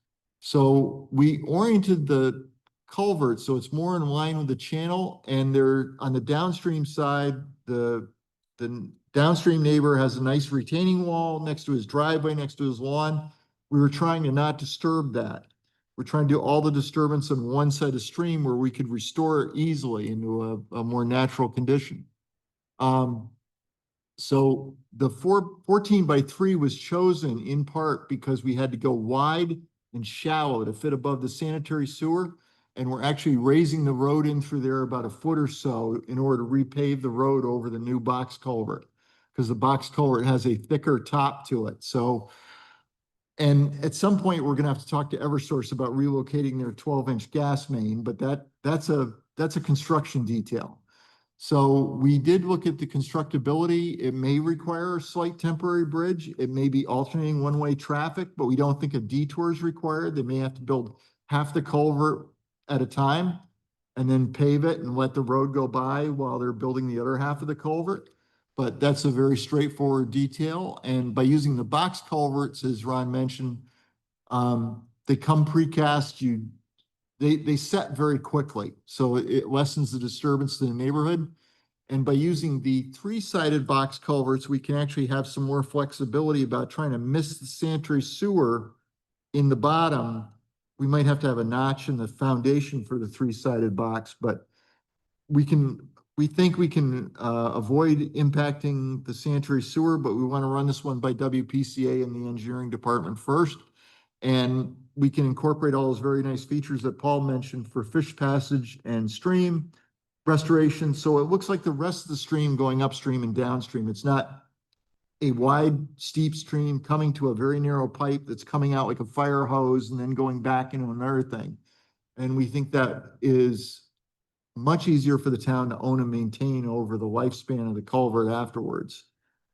So we oriented the culvert so it's more in line with the channel, and they're on the downstream side. The downstream neighbor has a nice retaining wall next to his driveway, next to his lawn. We were trying to not disturb that. We're trying to do all the disturbance on one side of stream where we could restore it easily into a more natural condition. So the 14x3 was chosen in part because we had to go wide and shallow to fit above the sanitary sewer. And we're actually raising the road in through there about a foot or so in order to repave the road over the new box culvert, because the box culvert has a thicker top to it. So, and at some point, we're gonna have to talk to Eversource about relocating their 12-inch gas main, but that's a construction detail. So we did look at the constructability. It may require a slight temporary bridge. It may be alternating one-way traffic, but we don't think a detour is required. They may have to build half the culvert at a time and then pave it and let the road go by while they're building the other half of the culvert. But that's a very straightforward detail. And by using the box culverts, as Ron mentioned, they come precast. They set very quickly, so it lessens the disturbance to the neighborhood. And by using the 3-sided box culverts, we can actually have some more flexibility about trying to miss the sanitary sewer in the bottom. We might have to have a notch in the foundation for the 3-sided box, but we think we can avoid impacting the sanitary sewer, but we want to run this one by WPCA and the engineering department first. And we can incorporate all those very nice features that Paul mentioned for fish passage and stream restoration. So it looks like the rest of the stream going upstream and downstream. It's not a wide, steep stream coming to a very narrow pipe that's coming out like a fire hose and then going back into another thing. And we think that is much easier for the town to own and maintain over the lifespan of the culvert afterwards.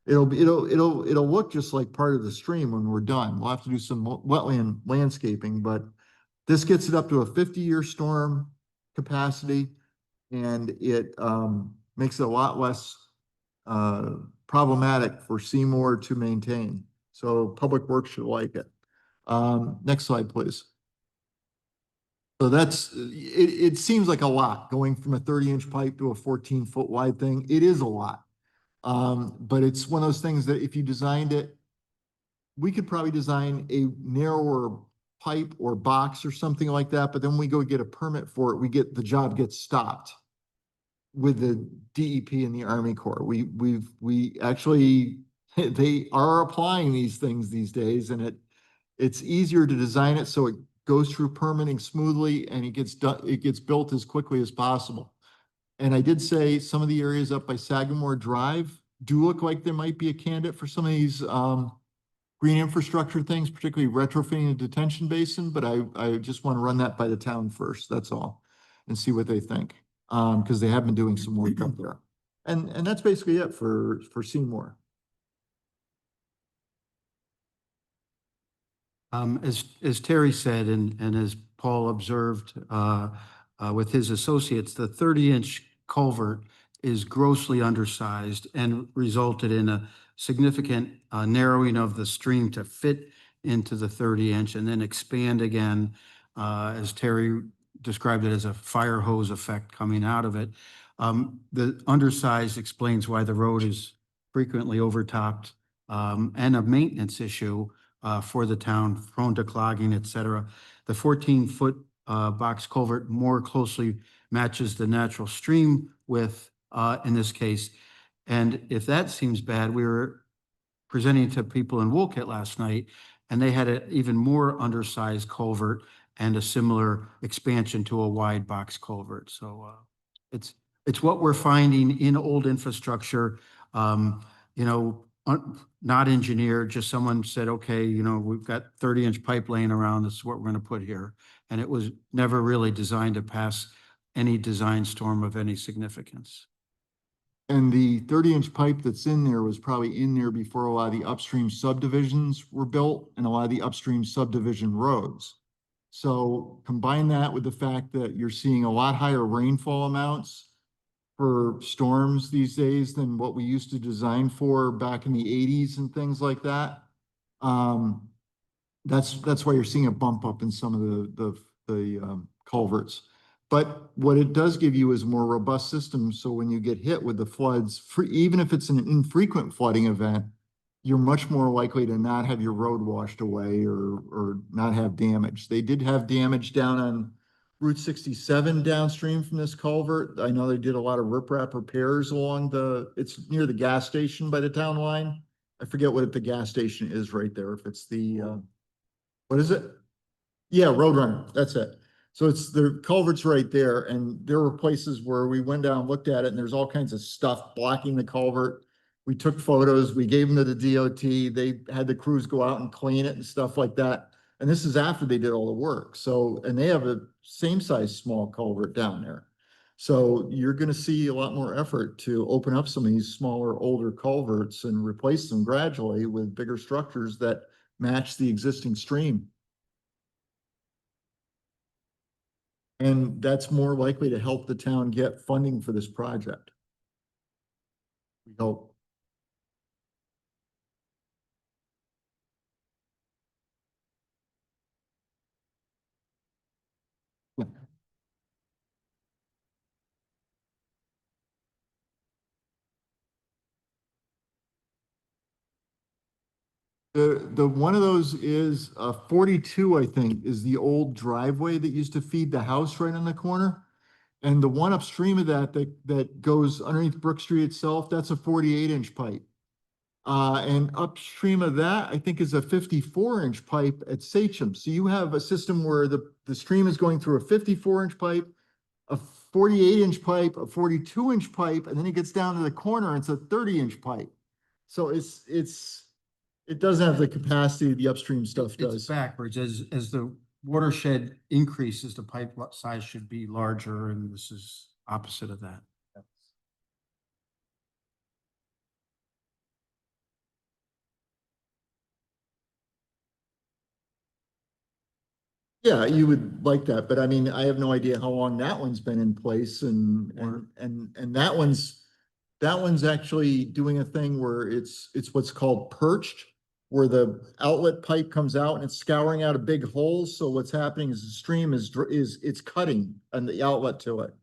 It'll look just like part of the stream when we're done. We'll have to do some wetland landscaping, but this gets it up to a 50-year storm capacity, and it makes it a lot less problematic for Seymour to maintain. So Public Works should like it. Next slide, please. So it seems like a lot going from a 30-inch pipe to a 14-foot wide thing. It is a lot. But it's one of those things that if you designed it, we could probably design a narrower pipe or box or something like that, but then we go get a permit for it, the job gets stopped with the DEP and the Army Corps. We actually, they are applying these things these days, and it's easier to design it so it goes through permitting smoothly and it gets built as quickly as possible. And I did say some of the areas up by Sagamore Drive do look like there might be a candidate for some of these green infrastructure things, particularly retrofitting a detention basin, but I just want to run that by the town first, that's all, and see what they think, because they have been doing some work up there. And that's basically it for Seymour. As Terry said, and as Paul observed with his associates, the 30-inch culvert is grossly undersized and resulted in a significant narrowing of the stream to fit into the 30-inch and then expand again, as Terry described it, as a fire hose effect coming out of it. The undersize explains why the road is frequently overtopped and a maintenance issue for the town, prone to clogging, et cetera. The 14-foot box culvert more closely matches the natural stream width in this case. And if that seems bad, we were presenting to people in Woolkit last night, and they had an even more undersized culvert and a similar expansion to a wide box culvert. So it's what we're finding in old infrastructure, you know, not engineered, just someone said, okay, you know, we've got 30-inch pipe laying around, this is what we're going to put here. And it was never really designed to pass any design storm of any significance. And the 30-inch pipe that's in there was probably in there before a lot of the upstream subdivisions were built and a lot of the upstream subdivision roads. So combine that with the fact that you're seeing a lot higher rainfall amounts for storms these days than what we used to design for back in the 80s and things like that. That's why you're seeing a bump up in some of the culverts. But what it does give you is a more robust system. So when you get hit with the floods, even if it's an infrequent flooding event, you're much more likely to not have your road washed away or not have damage. They did have damage down on Route 67 downstream from this culvert. I know they did a lot of riprap repairs along it's near the gas station by the town line. I forget what the gas station is right there. If it's what is it? Yeah, Roadrunner, that's it. So it's the culvert's right there, and there were places where we went down, looked at it, and there's all kinds of stuff blocking the culvert. We took photos, we gave them to the DOT, they had the crews go out and clean it and stuff like that. And this is after they did all the work. So, and they have a same size small culvert down there. So you're gonna see a lot more effort to open up some of these smaller, older culverts and replace them gradually with bigger structures that match the existing stream. And that's more likely to help the town get funding for this project. We hope. Yeah. The one of those is 42, I think, is the old driveway that used to feed the house right on the corner. And the one upstream of that goes underneath Brook Street itself, that's a 48-inch pipe. And upstream of that, I think, is a 54-inch pipe at Sachem. So you have a system where the stream is going through a 54-inch pipe, a 48-inch pipe, a 42-inch pipe, and then it gets down to the corner and it's a 30-inch pipe. So it doesn't have the capacity the upstream stuff It's does. backwards. As the watershed increases, the pipe size should be larger, and this is opposite of that. Yeah, you would like that, but I mean, I have no idea how long that one's been in place and that one's actually doing a thing where it's what's called perched, where the outlet pipe comes out and it's scouring out a big hole. So what's happening is the stream it's cutting on the outlet to it.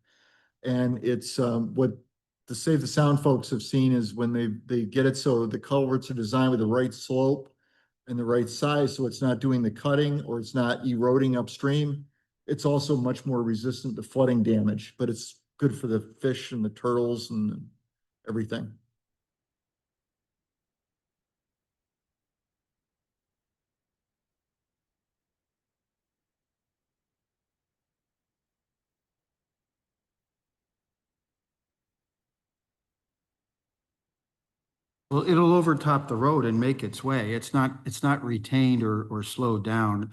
And it's what the Save the Sound folks have seen is when they get it so the culverts are designed with the right slope and the right size, so it's not doing the cutting or it's not eroding upstream. It's also much more resistant to flooding damage, but it's good for the fish and the turtles and everything. Well, it'll overtop the road and make its way. It's not retained or slowed down.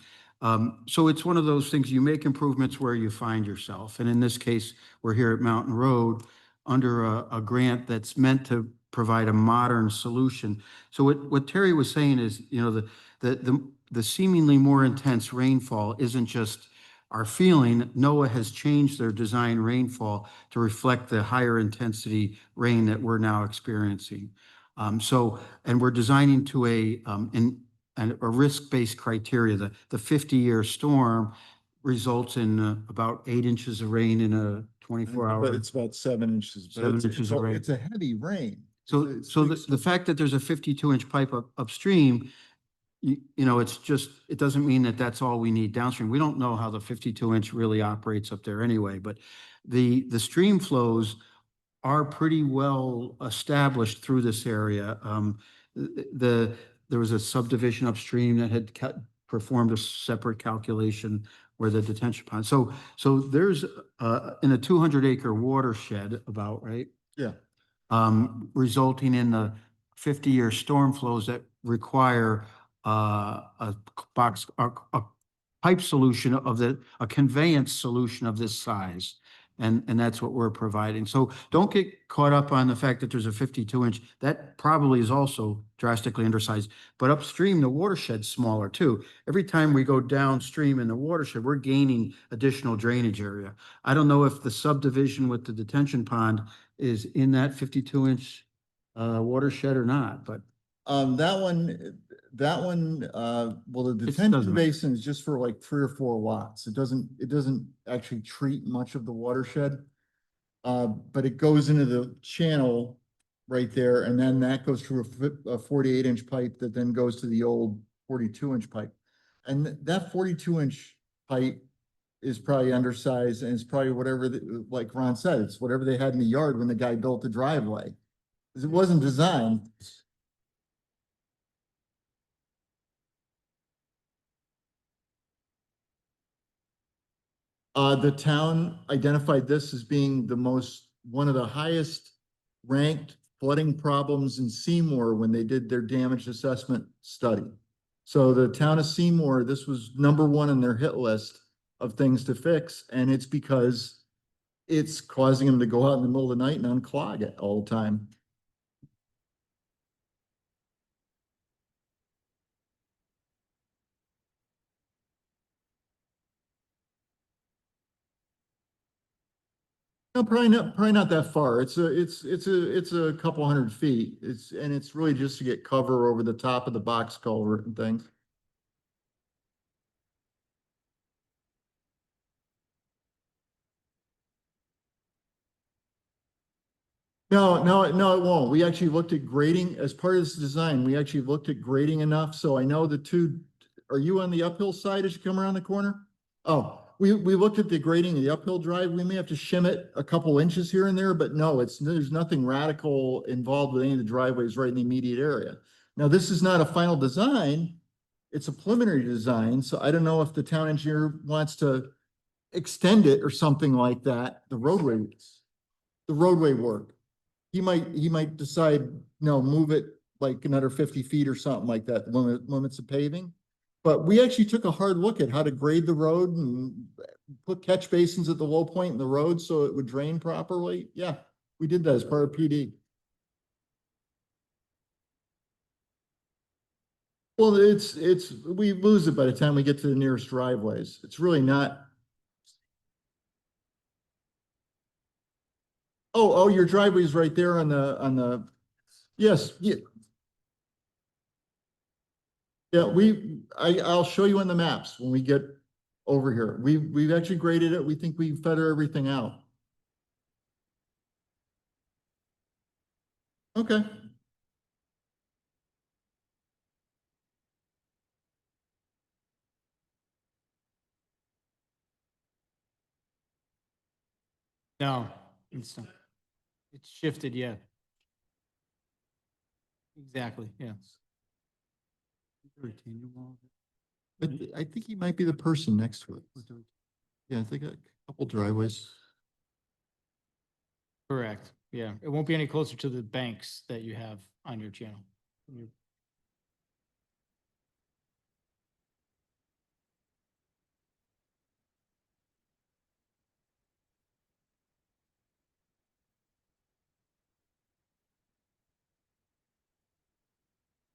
So it's one of those things, you make improvements where you find yourself. And in this case, we're here at Mountain Road under a grant that's meant to provide a modern solution. So what Terry was saying is, you know, the seemingly more intense rainfall isn't just our feeling. NOAA has changed their design rainfall to reflect the higher intensity rain that we're now experiencing. And we're designing to a risk-based criteria. The 50-year storm results in about 8 inches of rain in a 24-hour. But it's about 7 inches. But 7 inches of rain. It's a heavy rain. So It's the fact that there's a 52-inch pipe upstream, you know, it doesn't mean that that's all we need downstream. We don't know how the 52-inch really operates up there anyway, but the stream flows are pretty well established through this area. There was a subdivision upstream that had performed a separate calculation where the detention pond. So there's, in a 200-acre watershed about, right? Yeah. Resulting in the 50-year storm flows that require a pipe solution a conveyance solution of this size. And that's what we're providing. So don't get caught up on the fact that there's a 52-inch. That probably is also drastically undersized. But upstream, the watershed's smaller too. Every time we go downstream in the watershed, we're gaining additional drainage area. I don't know if the subdivision with the detention pond is in that 52-inch watershed or not, but That one, well, the doesn't detention matter. basin is just for like 3 or 4 lots. It doesn't actually treat much of the watershed. But it goes into the channel right there, and then that goes through a 48-inch pipe that then goes to the old 42-inch pipe. And that 42-inch pipe is probably undersized, and it's probably whatever, like Ron said, it's whatever they had in the yard when the guy built the driveway. 'Cause it wasn't designed. The town identified this as being one of the highest ranked flooding problems in Seymour when they did their damage assessment study. So the town of Seymour, this was #1 on their hit list of things to fix, and it's because it's causing them to go out in the middle of the night and unclog it all the time. No, probably not that far. It's a couple 100 feet. It's really just to get cover over the top of the box culvert and things. No, it won't. We actually looked at grading as part of this design. We actually looked at grading enough. So I know are you on the uphill side as you come around the corner? Oh, we looked at the grading of the uphill drive. We may have to shim it a couple inches here and there, but no, there's nothing radical involved with any of the driveways right in the immediate area. Now, this is not a final design. It's a preliminary design. So I don't know if the town engineer wants to extend it or something like that, the roadway work. He might decide, no, move it like another 50 feet or something like that, limits of paving. But we actually took a hard look at how to grade the road and put catch basins at the low point in the road so it would drain properly. Yeah, we did that as part of PD. Well, we lose it by the time we get to the nearest driveways. It's really not. Oh, your driveway's right there on the, yes, yeah. Yeah, I'll show you on the maps when we get over here. We've actually graded it. We think we feather everything out. Okay. No, it's not. It's shifted, yeah. Exactly, yeah. But I think he might be the person next to it. Yeah, I think a couple driveways. Correct, yeah. It won't be any closer to the banks that you have on your channel.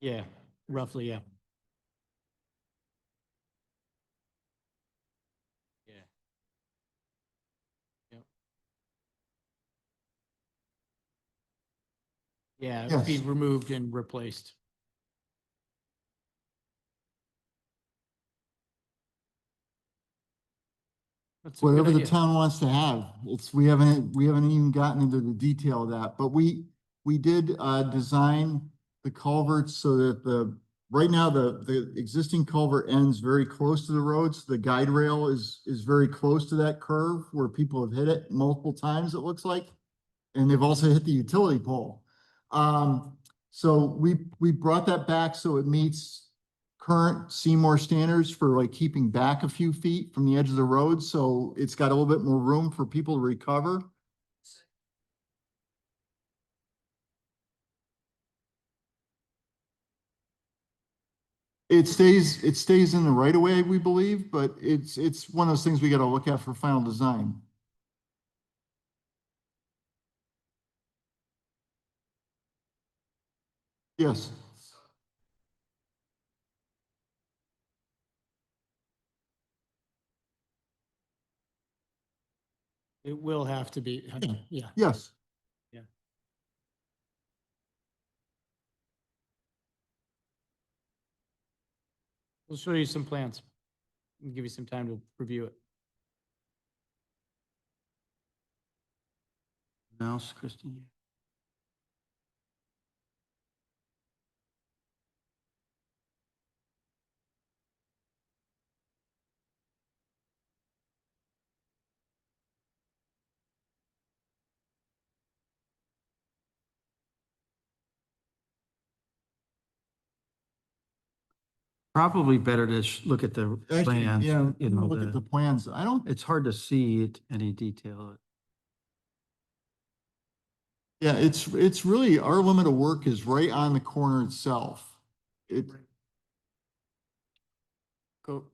Yeah, roughly, yeah. Yeah. Yep. Yeah, it would be Yes. removed and replaced. That's a good Whatever the idea. town wants to have. We haven't even gotten into the detail of that, but we did design the culverts so that right now the existing culvert ends very close to the roads. The guide rail is very close to that curve where people have hit it multiple times, it looks like. And they've also hit the utility pole. So we brought that back so it meets current Seymour standards for like keeping back a few feet from the edge of the road. So it's got a little bit more room for people to recover. It stays in the right of way, we believe, but it's one of those things we gotta look at for final design. Yes. It will have to be, yeah. Yes. We'll show you some plans and give you some time to review it. Else, Christine? Probably better to look at the Actually, plans. yeah, You know, look at the plans. I don't, it's hard to see it, any detail. yeah, it's really, our limit of work is right on the corner itself. It, Go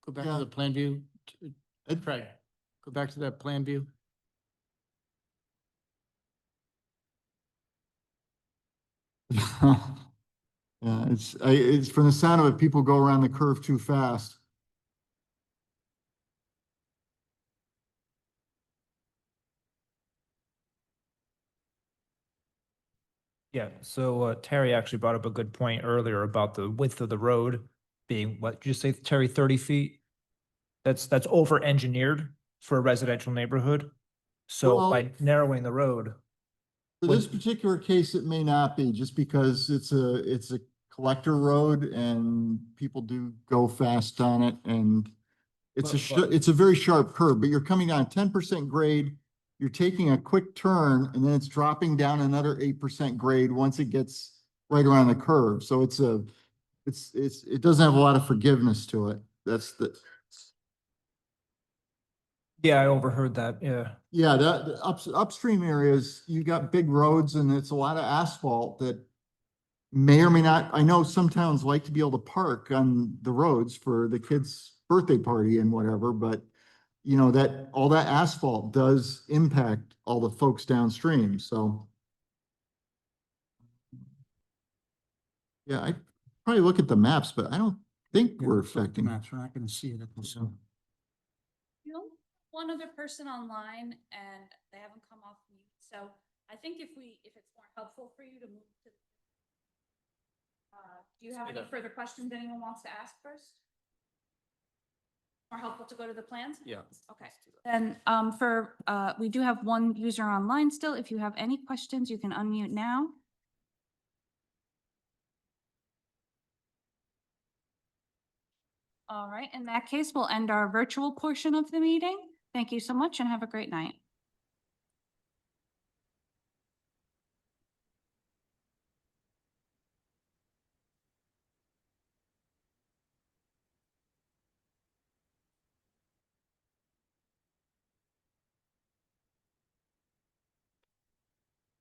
back Yeah. to the plan view. it- Craig, go back to that plan view. Yeah, it's from the sound of it, people go around the curve too fast. Yeah, so Terry actually brought up a good point earlier about the width of the road being, what did you say, Terry, 30 feet? That's over engineered for a residential neighborhood. So Well- by narrowing the road, For this particular case, it may not be, just because it's a collector road and people do go fast on it, and it's a very sharp curve, but you're coming down 10% grade, you're taking a quick turn, and then it's dropping down another 8% grade once it gets right around the curve. So it doesn't have a lot of forgiveness to it. That's the, yeah, I overheard that, yeah. yeah, the upstream areas, you got big roads and it's a lot of asphalt that may or may not, I know some towns like to be able to park on the roads for the kids' birthday party and whatever, but you know, that, all that asphalt does impact all the folks downstream, so. Yeah, I probably look at the maps, but I don't think we're affecting. Maps, we're not gonna see it at this. So, You know, one other person online and they haven't come off mute, so I think if it's more helpful for you to move to. Do you have any further questions anyone wants to ask first? More helpful to go to the plans? Yeah. Okay, then, we do have one user online still. If you have any questions, you can unmute now. All right, in that case, we'll end our virtual portion of the meeting. Thank you so much and have a great night.